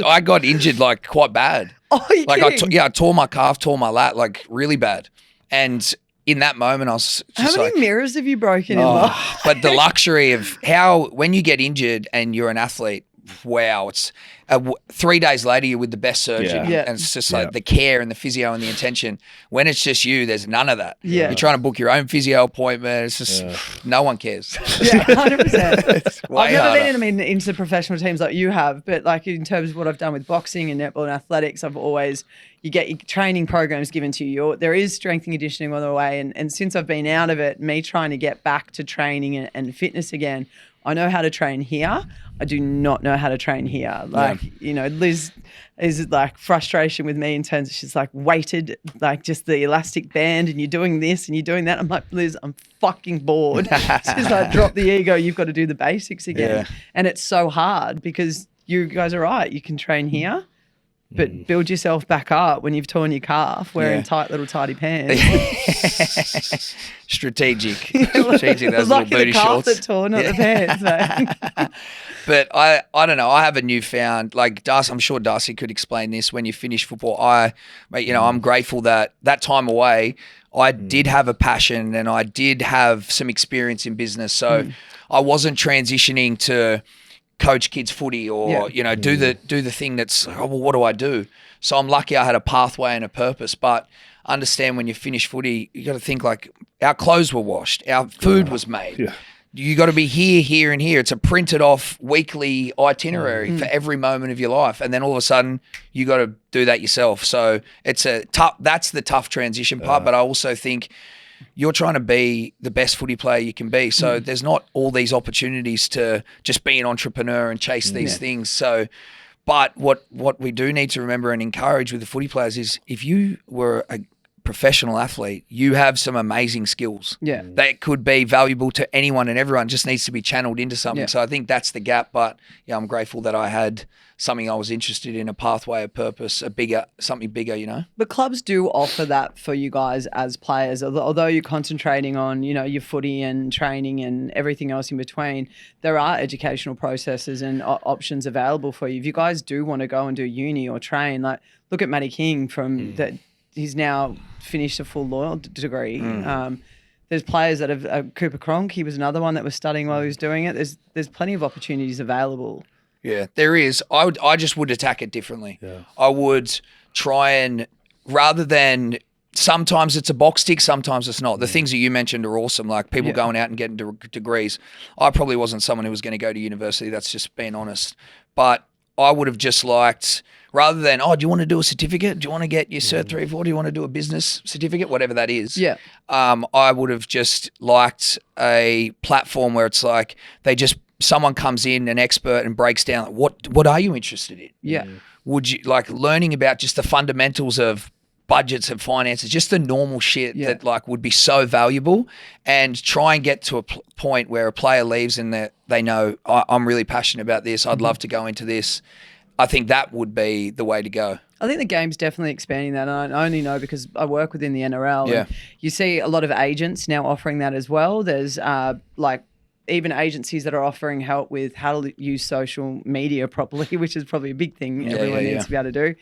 I got injured like quite bad. Oh, you kidding? I tore my calf, tore my lat like really bad, and. In that moment, I was just how many mirrors have you broken in life? But the luxury of when you get injured and you're an athlete, wow, it's 3 days later you're with the best surgeon. And it's just like the care and the physio and the intention. When it's just you, there's none of that. You're trying to book your own physio appointment. It's just no one cares. 100%. I've never been into professional teams like you have, but like in terms of what I've done with boxing and netball and athletics, I've always you get your training programs given to you. There is strength and conditioning on the way, and since I've been out of it, me trying to get back to training and fitness again, I know how to train here. I do not know how to train here. Like, Liz is like frustration with me in terms of she's like weighted, like just the elastic band and you're doing this and you're doing that. I'm like, Liz, I'm fucking bored. She's like, drop the ego. You've got to do the basics again. And it's so hard because you guys are right. You can train here, but build yourself back up when you've torn your calf wearing tight little tidy pants. Strategic, those little booty the calf shorts. that tore, not the pants. Mate. But I don't know. I have a newfound, like Darcy, I'm sure Darcy could explain this. When you finish football, I'm grateful that time away, I did have a passion and I did have some experience in business. So I wasn't transitioning to coach kids footy or do the thing that's what do I do? So I'm lucky I had a pathway and a purpose. But understand, when you finish footy, you got to think like our clothes were washed, our food was made. Yeah. You got to be here, here, and here. It's a printed off weekly itinerary for every moment of your life, and then all of a sudden you got to do that yourself. So it's a tough. That's the tough transition part. But I also think you're trying to be the best footy player you can be. So there's not all these opportunities to just be an entrepreneur and chase these things. So, but what we do need to remember and encourage with the footy players is, if you were a professional athlete, you have some amazing skills. Yeah. That could be valuable to anyone and everyone. Just needs to be channeled into something. Yeah. So I think that's the gap. But I'm grateful that I had something I was interested in, a pathway, a purpose, something bigger, But clubs do offer that for you guys as players. Although you're concentrating on, your footy and training and everything else in between, there are educational processes and options available for you. If you guys do want to go and do uni or train, like look at Matty King from that. He's now finished a full law degree. There's players that have Cooper Cronk. He was another one that was studying while he was doing it. There's plenty of opportunities available. Yeah, there is. I just would attack it differently. Yeah. I would try and, rather than, sometimes it's a box tick, sometimes it's not. The things that you mentioned are awesome, like people going out and getting degrees. I probably wasn't someone who was going to go to university. That's just being honest. But I would have just liked, rather than, do you want to do a certificate? Do you want to get your Cert 3 or 4? Do you want to do a business certificate? Whatever that is. Yeah. I would have just liked a platform where it's like someone comes in, an expert, and breaks down what are you interested in? Yeah. Would you like learning about just the fundamentals of budgets and finances, just the normal shit that would be so valuable, and try and get to a point where a player leaves and they know, I'm really passionate about this. I'd love to go into this. I think that would be the way to go. I think the game's definitely expanding that. And I only know because I work within the NRL. Yeah. And you see a lot of agents now offering that as well. There's even agencies that are offering help with how to use social media properly, which is probably a big thing everyone needs to be able to do,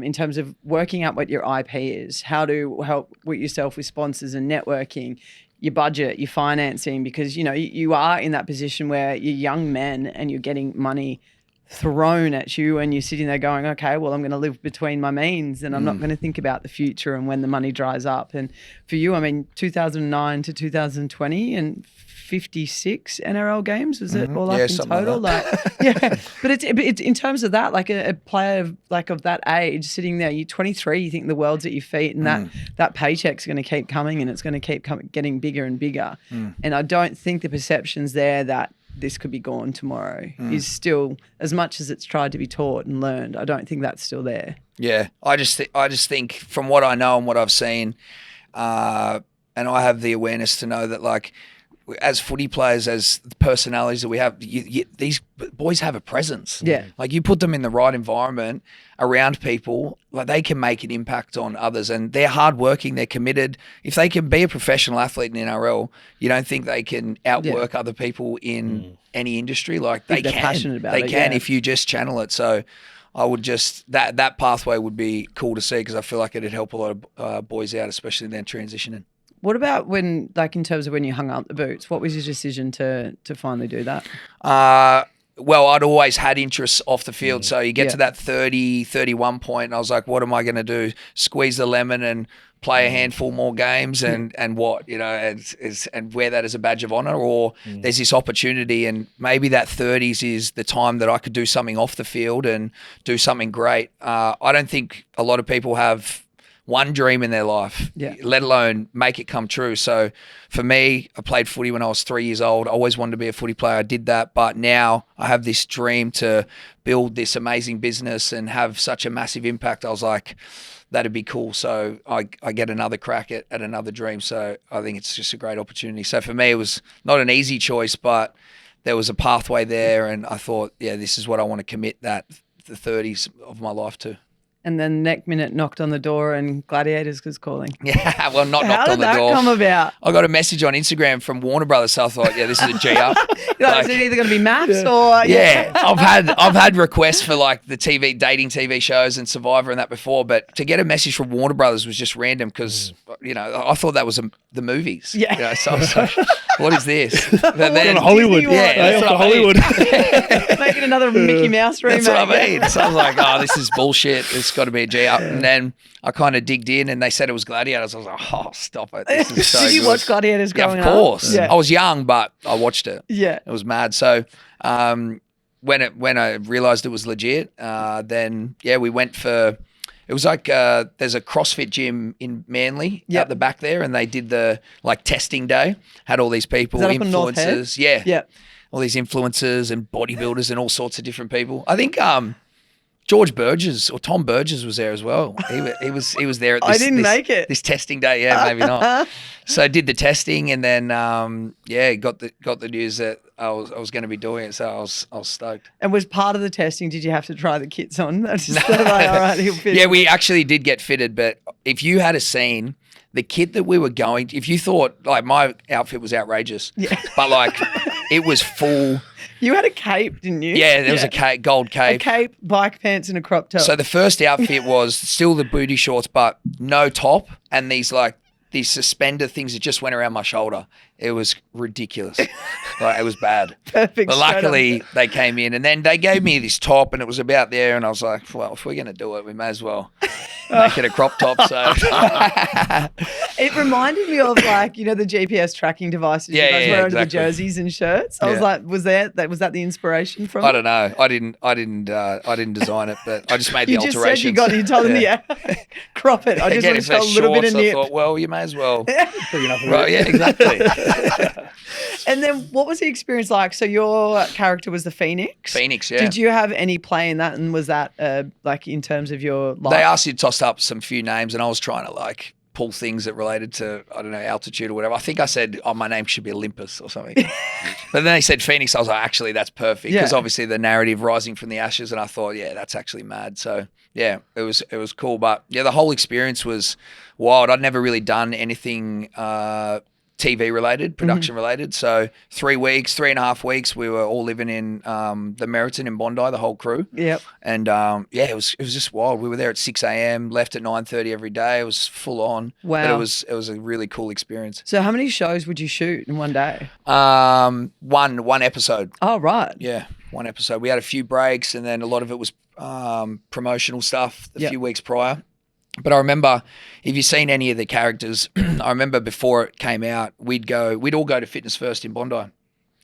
in terms of working out what your IP is, how to help with yourself with sponsors and networking, your budget, your financing, because, you are in that position where you're young men and you're getting money thrown at you and you're sitting there going, okay, well, I'm going to live between my means and I'm not going to think about the future and when the money dries up. And for you, 2009 to 2020 and 56 NRL games, was it all up in total? But it's in terms of that, like a player of that age sitting there, you're 23, you think the world's at your feet, and that paycheck's going to keep coming and it's going to keep getting bigger and bigger. And I don't think the perception's there that this could be gone tomorrow is still, as much as it's tried to be taught and learned, I don't think that's still there. Yeah, I just think from what I know and what I've seen, and I have the awareness to know that, as footy players, as the personalities that we have, these boys have a presence. Yeah. You put them in the right environment around people, they can make an impact on others, and they're hardworking, they're committed. If they can be a professional athlete in NRL, you don't think they can outwork other people in any industry? They can. Passionate about it. They can if you just channel it. So I would just, that pathway would be cool to see, because I feel like it'd help a lot of boys out, especially in their transitioning. What about when, in terms of when you hung up the boots, what was your decision to finally do that? Well, I'd always had interests off the field. So you get to that 30, 31 point, and I was like, what am I going to do? Squeeze the lemon and play a handful more games and what, and wear that as a badge of honor? Or there's this opportunity, and maybe that 30s is the time that I could do something off the field and do something great. I don't think a lot of people have one dream in their life, let alone make it come true. So for me, I played footy when I was 3 years old. I always wanted to be a footy player. I did that. But now I have this dream to build this amazing business and have such a massive impact. I was like, that'd be cool. So I get another crack at another dream. So I think it's just a great opportunity. So for me, it was not an easy choice, but there was a pathway there. And I thought, this is what I want to commit the 30s of my life to. And then next minute knocked on the door and Gladiators was calling. Yeah, well, not How knocked on did the door. that come about? I got a message on Instagram from Warner Brothers, so I thought, yeah, this is a G-up. Is it either going to be maths or... Yeah, I've had requests for like the dating TV shows and Survivor and that before, but to get a message from Warner Brothers was just random because, I thought that was the movies. Yeah. So I was like, what is this? But then, Hollywood. Yeah, that's what I mean. Hollywood. Making another Mickey Mouse remake. That's what I mean. So I was like, oh, this is bullshit. It's got to be a G-up. And then I kind of digged in and they said it was Gladiators. I was like, oh, stop it. This is so Did you good. watch Gladiators growing up? Yeah, of course. Yeah. I was young, but I watched it. Yeah. It was mad. So when I realised it was legit, then, we went for... It was like there's a CrossFit gym in Manly out the back there, and they did the testing day. Had all these people, influencers, yeah, all these influencers and bodybuilders and all sorts of different people. I think George Burgess or Tom Burgess was there as well. He was there at this. I didn't make it. This testing day, maybe not. So I did the testing, and then got the news that I was going to be doing it. So I was stoked. And was part of the testing? Did you have to try the kits on? That's just all right, he'll fit. Yeah, we actually did get fitted, but if you had seen the kit that we were going, if you thought my outfit was outrageous, but it was full. You had a cape, didn't you? Yeah, there was a gold cape. A cape, bike pants, and a crop top. So the first outfit was still the booty shorts, but no top, and these suspender things that just went around my shoulder. It was ridiculous. It was bad. Perfect. But luckily they came in, and then they gave me this top, and it was about there, and I was like, well, if we're going to do it, we may as well make it a crop top. So it reminded me of the GPS tracking devices you guys wear under the jerseys and shirts. I was like, was that the inspiration from it? I don't know. I didn't design it, but I just made the alterations. You told them crop it. I just want to show a little bit of nip. I thought, well, you may as well. Right, yeah, exactly. And then what was the experience like? So your character was the Phoenix? Phoenix, yeah. Did you have any play in that? And was that in terms of your life? They asked you to toss up some few names, and I was trying to pull things that related to, I don't know, altitude or whatever. I think I said, my name should be Olympus or something. But then they said Phoenix. I was like, actually, that's perfect. Because obviously the narrative rising from the ashes, and I thought, that's actually mad. So yeah, it was cool. But yeah, the whole experience was wild. I'd never really done anything TV related, production related. So 3.5 weeks, we were all living in the Meriton in Bondi, the whole crew. Yep. And it was just wild. We were there at 6 a.m, left at 9:30 every day. It was full on. Wow. But it was a really cool experience. So how many shows would you shoot in one day? One episode. Oh, right. Yeah, one episode. We had a few breaks, and then a lot of it was promotional stuff a few weeks prior. But I remember, if you've seen any of the characters, I remember before it came out, we'd all go to Fitness First in Bondi.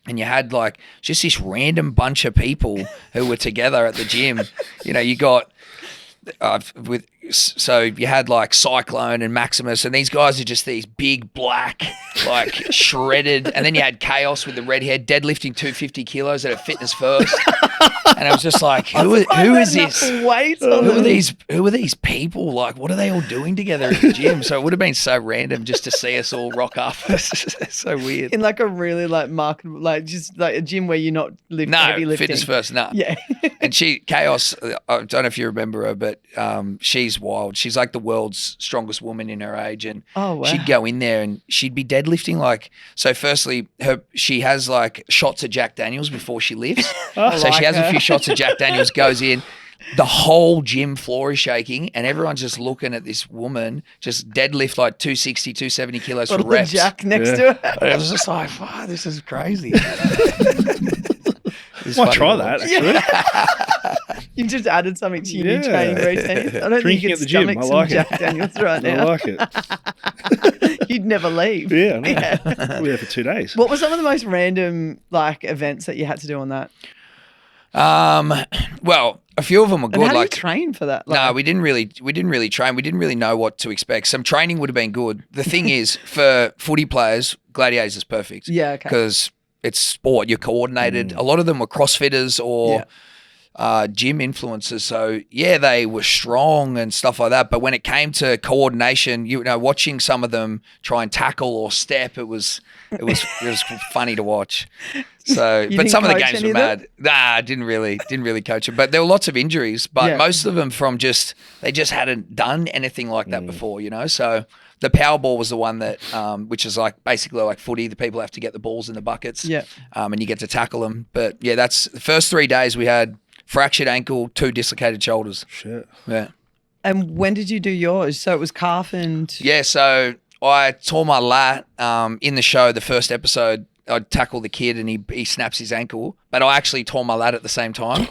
And you had just this random bunch of people who were together at the gym. You got so you had Cyclone and Maximus, and these guys are just these big black, shredded. And then you had Chaos with the red hair deadlifting 250 kilos at Fitness First. And I was just like, who is this? Who are these people? What are they all doing together at the gym? So it would have been so random just to see us all rock up. It's so weird. In a really marketable, just a gym where you're not heavy lifting. Fitness First, no. Yeah. And Chaos, I don't know if you remember her, but she's wild. She's the world's strongest woman in her age. And she'd go in there and she'd be deadlifting so firstly, she has shots of Jack Daniels before she lifts. So she has a few shots of Jack Daniels, goes in. The whole gym floor is shaking, and everyone's just looking at this woman just deadlift 260, 270 kilos for reps. Jack next to her. I was just like, wow, this is crazy. Might try that, actually. You've just added something to your new training routine. I don't Drinking think you at the gym. could stomach I some like it. Jack Daniels right now. I like it. You'd never leave. Yeah, I know. We were there for 2 days. What were some of the most random events that you had to do on that? Well, a few of them were good. And how do you train for that? No, we didn't really train. We didn't really know what to expect. Some training would have been good. The thing is, for footy players, Gladiators is perfect. Yeah, okay. Because it's sport. You're coordinated. A lot of them were CrossFitters or gym influencers. So yeah, they were strong and stuff like that. But when it came to coordination, watching some of them try and tackle or step, it was funny to watch. So, but some of the games were mad. Nah, I didn't really coach them. But there were lots of injuries. But most of them from they just hadn't done anything like that before. So. The Powerball was the one that, which is like basically like footy. The people have to get the balls in the buckets, and you get to tackle them. But yeah, that's the first 3 days we had fractured ankle, 2 dislocated shoulders. Shit. Yeah. And when did you do yours? So it was calf and... Yeah, so I tore my lat in the show, the first episode. I tackle the kid and he snaps his ankle, but I actually tore my lat at the same time.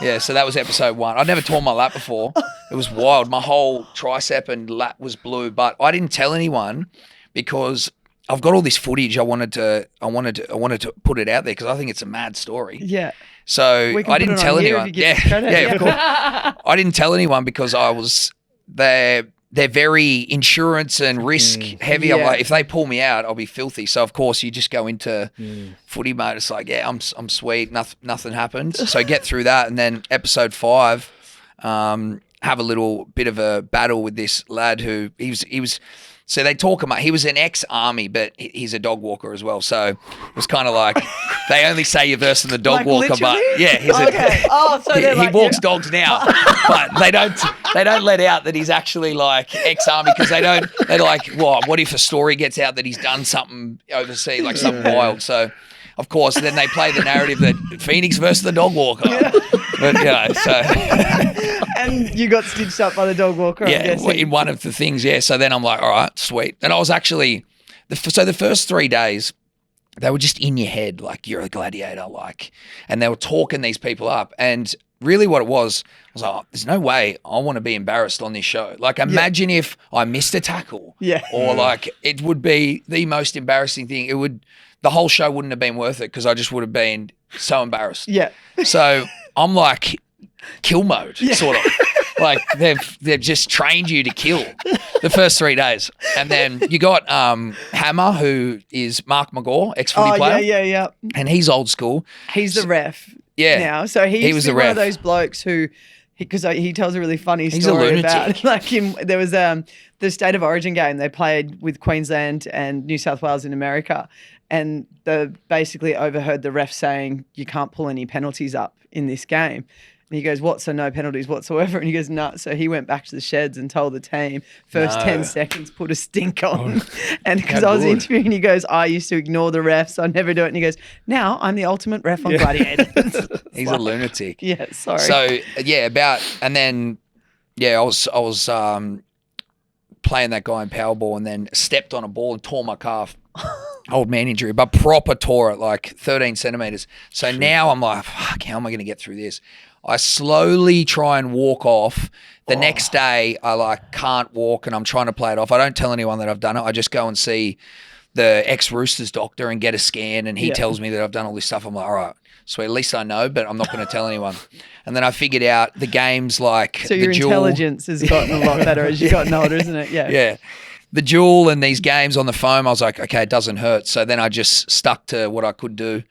Yeah, so that was episode 1. I'd never torn my lat before. It was wild. My whole tricep and lat was blue, but I didn't tell anyone because I've got all this footage. I wanted to put it out there because I think it's a mad story. Yeah. So I didn't tell anyone. Yeah, of course. I didn't tell anyone because they're very insurance and risk heavy. I'm like, if they pull me out, I'll be filthy. So of course you just go into footy mode. It's like, yeah, I'm sweet. Nothing happened. So get through that. And then episode 5, have a little bit of a battle with this lad who he was, so they talk about, he was an ex-army, but he's a dog walker as well. So it was kind of like, they only say you're versing the dog walker, literally? but yeah, he's he walks dogs now, but they don't let out that he's actually like ex-army because they're like, well, what if a story gets out that he's done something overseas, like something wild? So of course, then they play the narrative that Phoenix versus the dog walker. But, so. And you got stitched up by the dog walker, I'm guessing. In one of the things, yeah. So then I'm like, all right, sweet. And I was actually, so the first 3 days, they were just in your head, like you're a gladiator, like, and they were talking these people up. And really what it was, I was like, oh, there's no way I want to be embarrassed on this show. Like, imagine if I missed a tackle. Yeah. Or like, it would be the most embarrassing thing. The whole show wouldn't have been worth it because I just would have been so embarrassed. Yeah. So I'm like kill mode, sort of. Like they've just trained you to kill the first 3 days. And then you got Hammer, who is Mark McGaw, ex-footy player. Yeah. And he's old school. He's the ref now. So he was the one ref. of those blokes who, because he tells a really funny story about, like, there was the State of Origin game. They played with Queensland and New South Wales in America, and they basically overheard the ref saying, you can't pull any penalties up in this game. And he goes, what? So no penalties whatsoever? And he goes, no. So he went back to the sheds and told the team, first 10 seconds, put a stink on. And because I was interviewing, he goes, I used to ignore the refs. I never do it. And he goes, now I'm the ultimate ref on Gladiators. He's a lunatic. Yeah, sorry. So, and then, I was playing that guy in Powerball and then stepped on a ball and tore my calf. Old man injury, but proper tore it, like 13 centimeters. So now I'm like, fuck, how am I going to get through this? I slowly try and walk off. The next day, I like can't walk and I'm trying to play it off. I don't tell anyone that I've done it. I just go and see the ex-Roosters doctor and get a scan, and he tells me that I've done all this stuff. I'm like, all right, sweet, at least I know, but I'm not going to tell anyone. And then I figured out the games like so your intelligence has gotten a lot better as you've gotten older, isn't it? Yeah. Yeah. The duel and these games on the foam, I was like, okay, it doesn't hurt. So then I just stuck to what I could do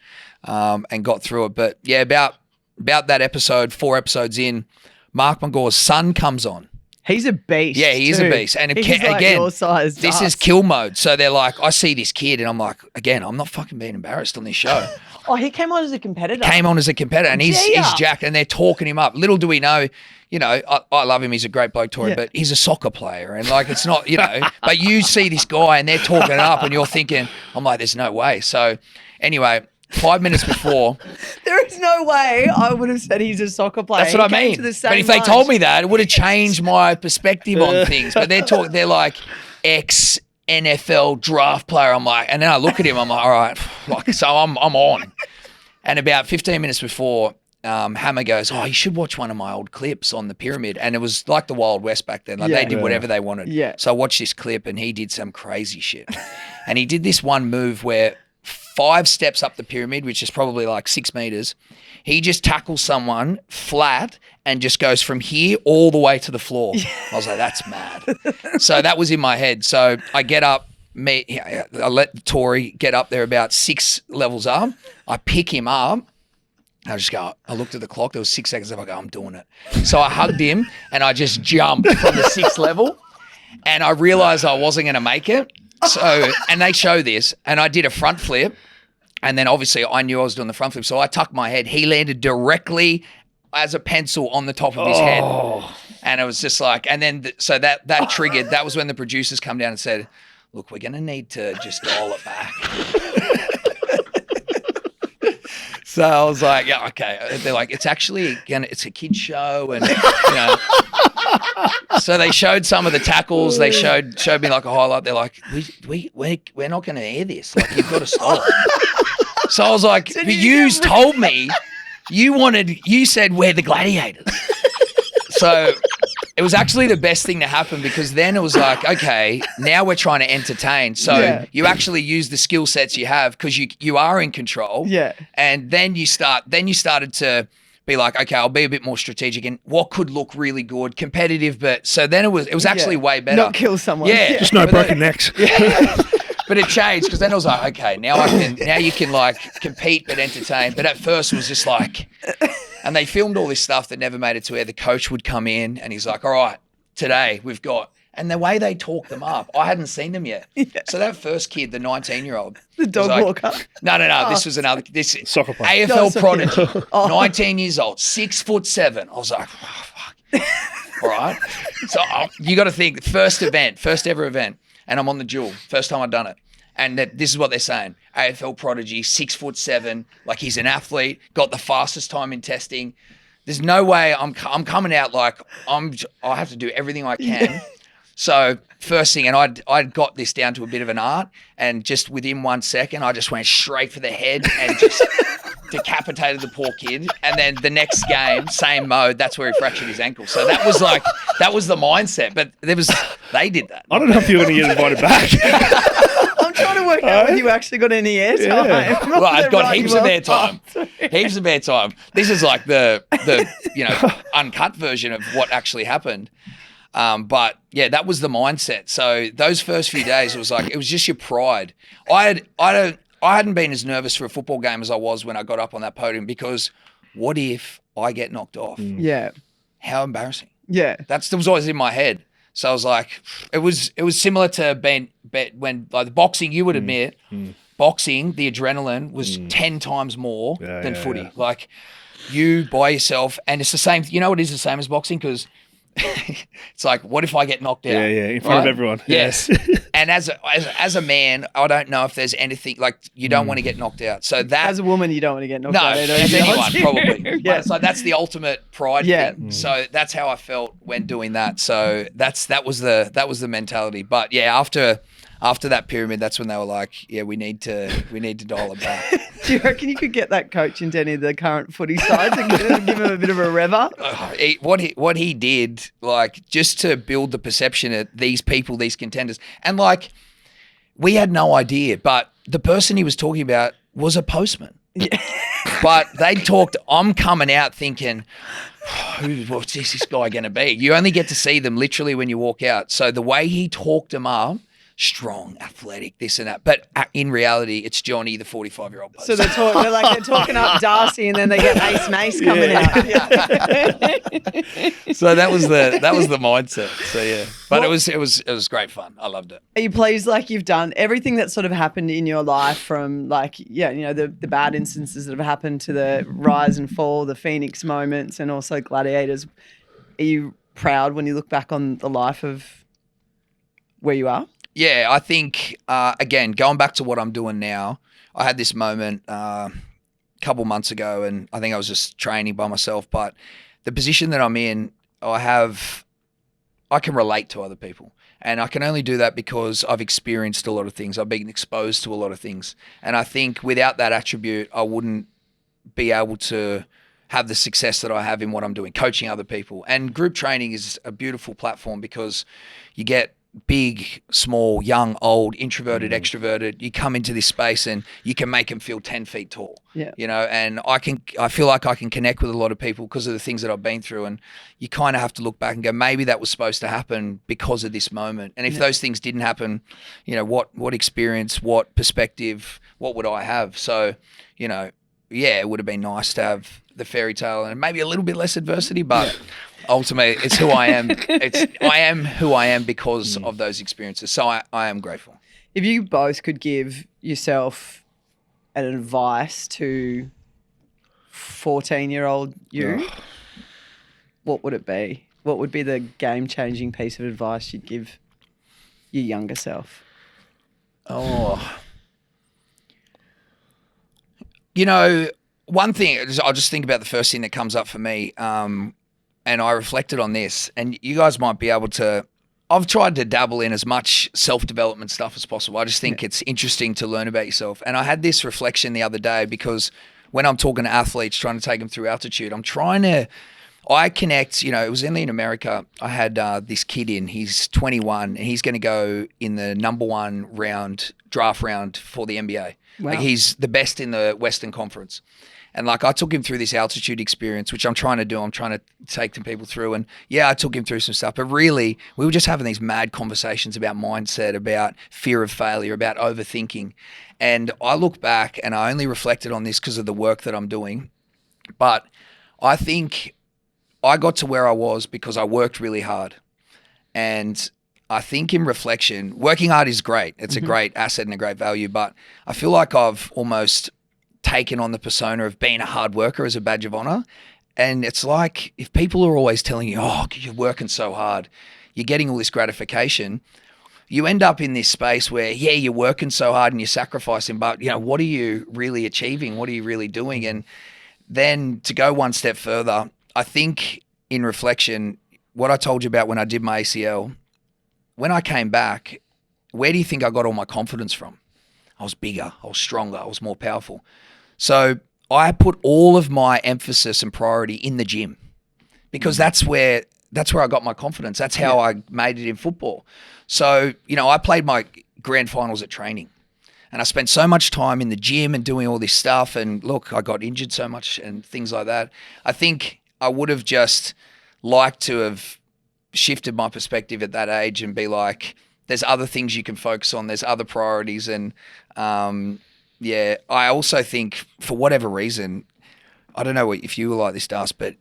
and got through it. But yeah, about that episode, 4 episodes in, Mark McGaw's son comes on. He's a beast. Yeah, he is a beast. And he's like again, your size, this is kill mode. So they're like, I see this kid and I'm like, again, I'm not fucking being embarrassed on this show. He came on as a competitor. And he's jacked and they're talking him up. Little do we know, I love him. He's a great bloke, Tori, but he's a soccer player. And like, it's not, but you see this guy and they're talking it up and you're thinking, I'm like, there's no way. So anyway, 5 minutes before. There is no way I would have said he's a soccer player. That's what I mean. But if they told me that, it would have changed my perspective on things. But they're like ex-NFL draft player. I'm like, and then I look at him, I'm like, all right, like, so I'm on. And about 15 minutes before, Hammer goes, you should watch one of my old clips on the pyramid. And it was like the Wild West back then. Like they did whatever they wanted. Yeah. So I watched this clip and he did some crazy shit. And he did this one move where 5 steps up the pyramid, which is probably like 6 meters, he just tackles someone flat and just goes from here all the way to the floor. I was like, that's mad. So that was in my head. So I get up, I let Tori get up there about 6 levels up. I pick him up I looked at the clock. There was 6 seconds left. I go, I'm doing it. So I hugged him and I just jumped from the 6th level, and I realized I wasn't going to make it. So, and they show this, and I did a front flip, and then obviously I knew I was doing the front flip. So I tucked my head. He landed directly as a pencil on the top of his head. And it was just like, and then, so that triggered, that was when the producers come down and said, look, we're going to need to just dial it back. So I was like, yeah, okay. They're like, it's a kid's show. And, so they showed some of the tackles. They showed me like a highlight. They're like, we're not going to air this. Like, you've got to stop. So I was like, but you told me you said we're the gladiators. So it was actually the best thing to happen, because then it was like, okay, now we're trying to entertain. So you actually use the skill sets you have, because you are in control. Yeah. And then you started to be like, okay, I'll be a bit more strategic and what could look really good, competitive. But so then it was actually way better. Not kill someone. Yeah. Just no broken necks. Yeah. But it changed, because then it was like, okay, now you can like compete but entertain. But at first it was just like, and they filmed all this stuff that never made it to air. The coach would come in and he's like, all right, today we've got, and the way they talk them up, I hadn't seen them yet. Yeah. So that first kid, the 19-year-old. The dog walker. No. This was another, soccer player. AFL prodigy, 19 years old, 6'7". I was like, oh, fuck. All right. So you got to think, first ever event. And I'm on the duel. First time I've done it. And this is what they're saying. AFL prodigy, 6'7", like he's an athlete, got the fastest time in testing. There's no way I'm coming out like I have to do everything I can. Yeah. So first thing, and I'd got this down to a bit of an art, and just within 1 second, I just went straight for the head and just decapitated the poor kid. And then the next game, same mode, that's where he fractured his ankle. So that was the mindset. But they did that. I don't know if you're going to get invited back. I'm trying to work out whether you actually got any air time. Yeah. Well, I've got heaps of air time. Heaps of air time. This is like the uncut version of what actually happened. But yeah, that was the mindset. So those first few days, it was just your pride. I hadn't been as nervous for a football game as I was when I got up on that podium, because what if I get knocked off? Yeah. How embarrassing. Yeah. That was always in my head. So I was like, it was similar to when like the boxing, you would admit, boxing, the adrenaline was 10 times more than footy. Yeah. Like you by yourself, and it's the same, it is the same as boxing, because it's like, what if I get knocked out? Yeah, in front of everyone. Yes. And as a man, I don't know if there's anything like you don't want to get knocked out. So that as a woman, you don't want to get knocked out. No, as anyone probably. Yeah. But that's the ultimate pride thing. So that's how I felt when doing that. So that was the mentality. But yeah, after that pyramid, that's when they were like, yeah, we need to dial it back. Do you reckon you could get that coach into any of the current footy sides and give him a bit of a rev up? What he did, like, just to build the perception of these people, these contenders, and like, we had no idea, but the person he was talking about was a postman. Yeah. But they talked, I'm coming out thinking, what's this guy going to be? You only get to see them literally when you walk out. So the way he talked them up, strong, athletic, this and that. But in reality, it's Johnny, the 45-year-old person. So they're talking up Darcy, and then they get Ace Mace coming out. So that was the mindset. So yeah, but it was great fun. I loved it. Are you pleased? Like, you've done everything that sort of happened in your life, from like the bad instances that have happened to the rise and fall, the Phoenix moments, and also Gladiators. Are you proud when you look back on the life of where you are? Yeah, I think, again, going back to what I'm doing now, I had this moment a couple months ago, and I think I was just training by myself, but the position that I'm in, I can relate to other people. And I can only do that because I've experienced a lot of things. I've been exposed to a lot of things. And I think without that attribute, I wouldn't be able to have the success that I have in what I'm doing, coaching other people. And group training is a beautiful platform, because you get big, small, young, old, introverted, extroverted. You come into this space and you can make them feel 10 feet tall. Yeah. And I feel like I can connect with a lot of people because of the things that I've been through. And you kind of have to look back and go, maybe that was supposed to happen because of this moment. And if those things didn't happen, what experience, what perspective, what would I have? So, yeah, it would have been nice to have the fairy tale and maybe a little bit less adversity, but ultimately it's who I am. I am who I am because of those experiences. So I am grateful. If you both could give yourself an advice to 14-year-old you, what would it be? What would be the game-changing piece of advice you'd give your younger self? Oh, you know, one thing, I'll just think about the first thing that comes up for me, and I reflected on this, and you guys might be able to, I've tried to dabble in as much self-development stuff as possible. I just think it's interesting to learn about yourself. And I had this reflection the other day because when I'm talking to athletes, trying to take them through altitude, I connect, you know, it was in America. I had this kid in, he's 21 and he's going to go in the number 1 draft round for the NBA. Wow. Like he's the best in the Western Conference. And like I took him through this altitude experience, which I'm trying to do. I'm trying to take the people through. And yeah, I took him through some stuff. But really, we were just having these mad conversations about mindset, about fear of failure, about overthinking. And I look back and I only reflected on this because of the work that I'm doing. But I think I got to where I was because I worked really hard. And I think in reflection, working hard is great. It's a great asset and a great value. But I feel like I've almost taken on the persona of being a hard worker as a badge of honor. And it's like if people are always telling you, oh, you're working so hard, you're getting all this gratification, you end up in this space where, yeah, you're working so hard and you're sacrificing, but, you know, what are you really achieving? What are you really doing? And then to go one step further, I think in reflection, what I told you about when I did my ACL, when I came back, where do you think I got all my confidence from? I was bigger, I was stronger, I was more powerful. So I put all of my emphasis and priority in the gym because that's where I got my confidence. That's how I made it in football. So, you know, I played my grand finals at training and I spent so much time in the gym and doing all this stuff. And look, I got injured so much and things like that. I think I would have just liked to have shifted my perspective at that age and be like, there's other things you can focus on. There's other priorities. And I also think for whatever reason, I don't know if you were like this, Darcy, but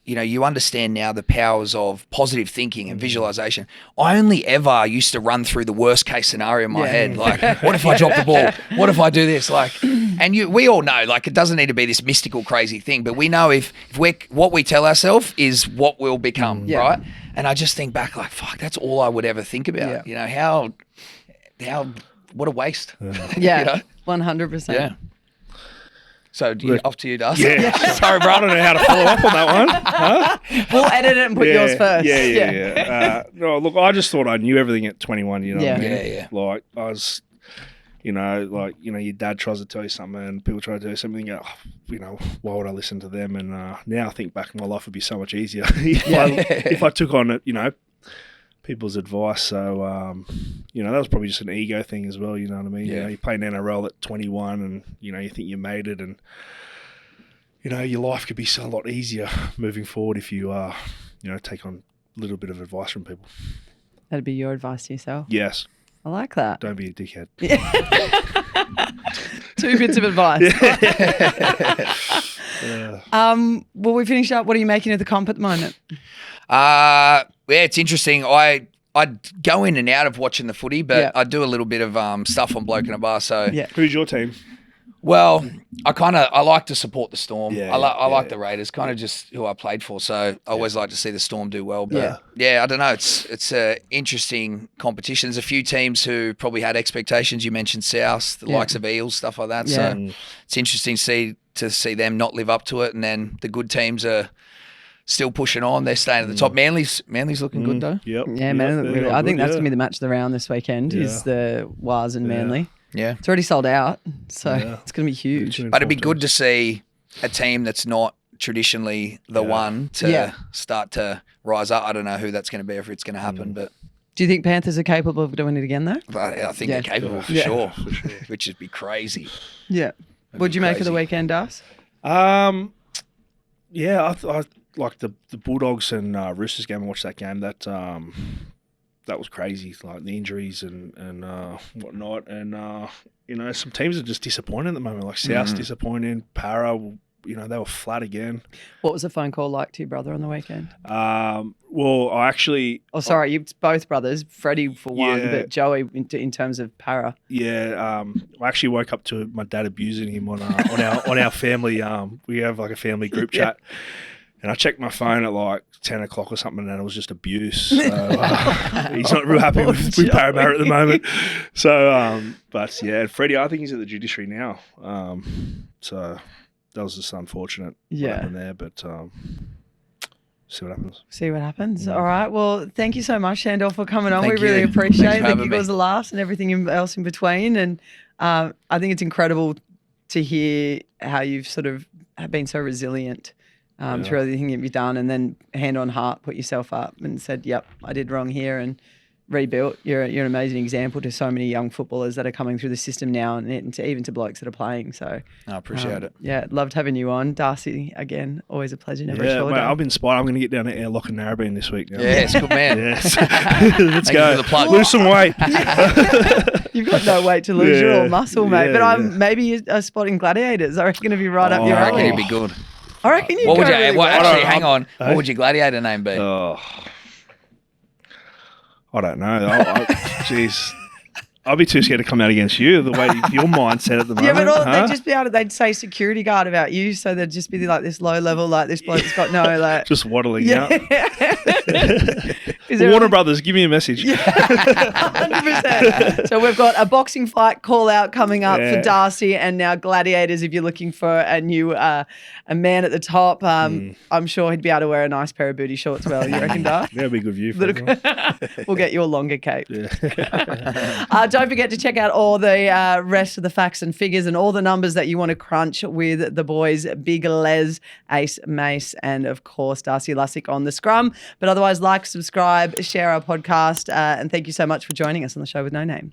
you know, you understand now the powers of positive thinking and visualization. I only ever used to run through the worst case scenario in my head. Like, what if I drop the ball? What if I do this? Like, and we all know, like, it doesn't need to be this mystical, crazy thing, but we know if what we tell ourselves is what we'll become, right? And I just think back like, fuck, that's all I would ever think about. You know, how, what a waste. Yeah, you know? 100%. Yeah. So off to you, Darcy. Yeah. Sorry, bro. I don't know how to follow up on that one. Huh? We'll edit it and put yours first. Yeah. No, look, I just thought I knew everything at 21, you know what I mean? Yeah. Like, I was, you know, your dad tries to tell you something and people try to tell you something, you go, oh, you know, why would I listen to them? And now I think back, my life would be so much easier if I took on it, you know, people's advice. So, you know, that was probably just an ego thing as well, you know what I mean? Yeah. You know, you play an NRL at 21 and, you know, you think you made it and, you know, your life could be so a lot easier moving forward if you, you know, take on a little bit of advice from people. That'd be your advice to yourself. Yes. I like that. Don't be a dickhead. 2 bits of advice. Well, we finish up. What are you making of the comp at the moment? Yeah, it's interesting. I go in and out of watching the footy, but I do a little bit of stuff on Bloke in a Bar. So Who's your team? Well, I like to support the Storm. Yeah, I like the Raiders, kind of just who I played for. So I always like to see the Storm do well. But I don't know. It's an interesting competition. There's a few teams who probably had expectations. You mentioned South, the likes of Eels, stuff like that. Yeah. So it's interesting to see them not live up to it, and then the good teams are still pushing on. They're staying at the top. Manly's looking good though. Yep. Yeah, Manly. Really, I think that's going to be the match of the round this weekend is the Waz and Manly. Yeah. It's already sold out, so it's going to be huge. But it'd be good to see a team that's not traditionally the one to start to rise up. I don't know who that's going to be, if it's going to happen, but... Do you think Panthers are capable of doing it again, though? But I think they're capable for sure, which would be crazy. Yeah. What'd you make of the weekend, Darcy? I like the Bulldogs and Roosters game. I watched that game. That that was crazy, like the injuries and whatnot. And some teams are just disappointing at the moment. Like South's disappointing, Para. They were flat again. What was the phone call like to your brother on the weekend? Well, I actually... Oh, sorry, you both brothers. Freddie for one, but Joey in terms of Para. Yeah, I actually woke up to my dad abusing him on our family. We have like a family group chat. And I checked my phone at like 10 o'clock or something, and it was just abuse. So he's not real happy with Parramatta at the moment. So, but yeah, Freddie, I think he's at the judiciary now. So that was just unfortunate what happened there, but see what happens. See what happens. All right. Well, thank you so much, Sandor, for coming on. We really appreciate the giggles, the laughs, and everything else in between. And I think it's incredible to hear how you've sort of been so resilient through everything you've done, and then hand on heart, put yourself up and said, yep, I did wrong here, and rebuilt. You're an amazing example to so many young footballers that are coming through the system now, and even to blokes that are playing. So I appreciate it. Yeah, loved having you on. Darcy, again, always a pleasure. Never mate, I've been inspired. I'm going to get down to Airlock and Narrabeen this week now. Yes, good man. Yes. Let's go. Lose some weight. You've got no weight to lose. You're all muscle, mate. But I'm maybe a spot in Gladiators. I reckon it'd be right up your alley. I reckon it'd be good. I reckon you'd go really well. Actually, hang on. What would your gladiator name be? I don't know. Jeez. I'd be too scared to come out against you, the way your mindset at the moment. Yeah, but they'd just be they'd say security guard about you, so they'd just be like this low level, like this bloke's got no, like... Just waddling out. Warner Brothers, give me a message. 100%. So we've got a boxing fight call out coming up for Darcy, and now Gladiators if you're looking for a new a man at the top. I'm sure he'd be able to wear a nice pair of booty shorts well, you reckon, Dar? That'd be a good view for We'll get you a longer cape. Don't forget to check out all the rest of the facts and figures and all the numbers that you want to crunch with the boys, Big Les, Ace Mace, and of course Darcy Lussick on the scrum. But otherwise, like, subscribe, share our podcast, and thank you so much for joining us on the show with No Name.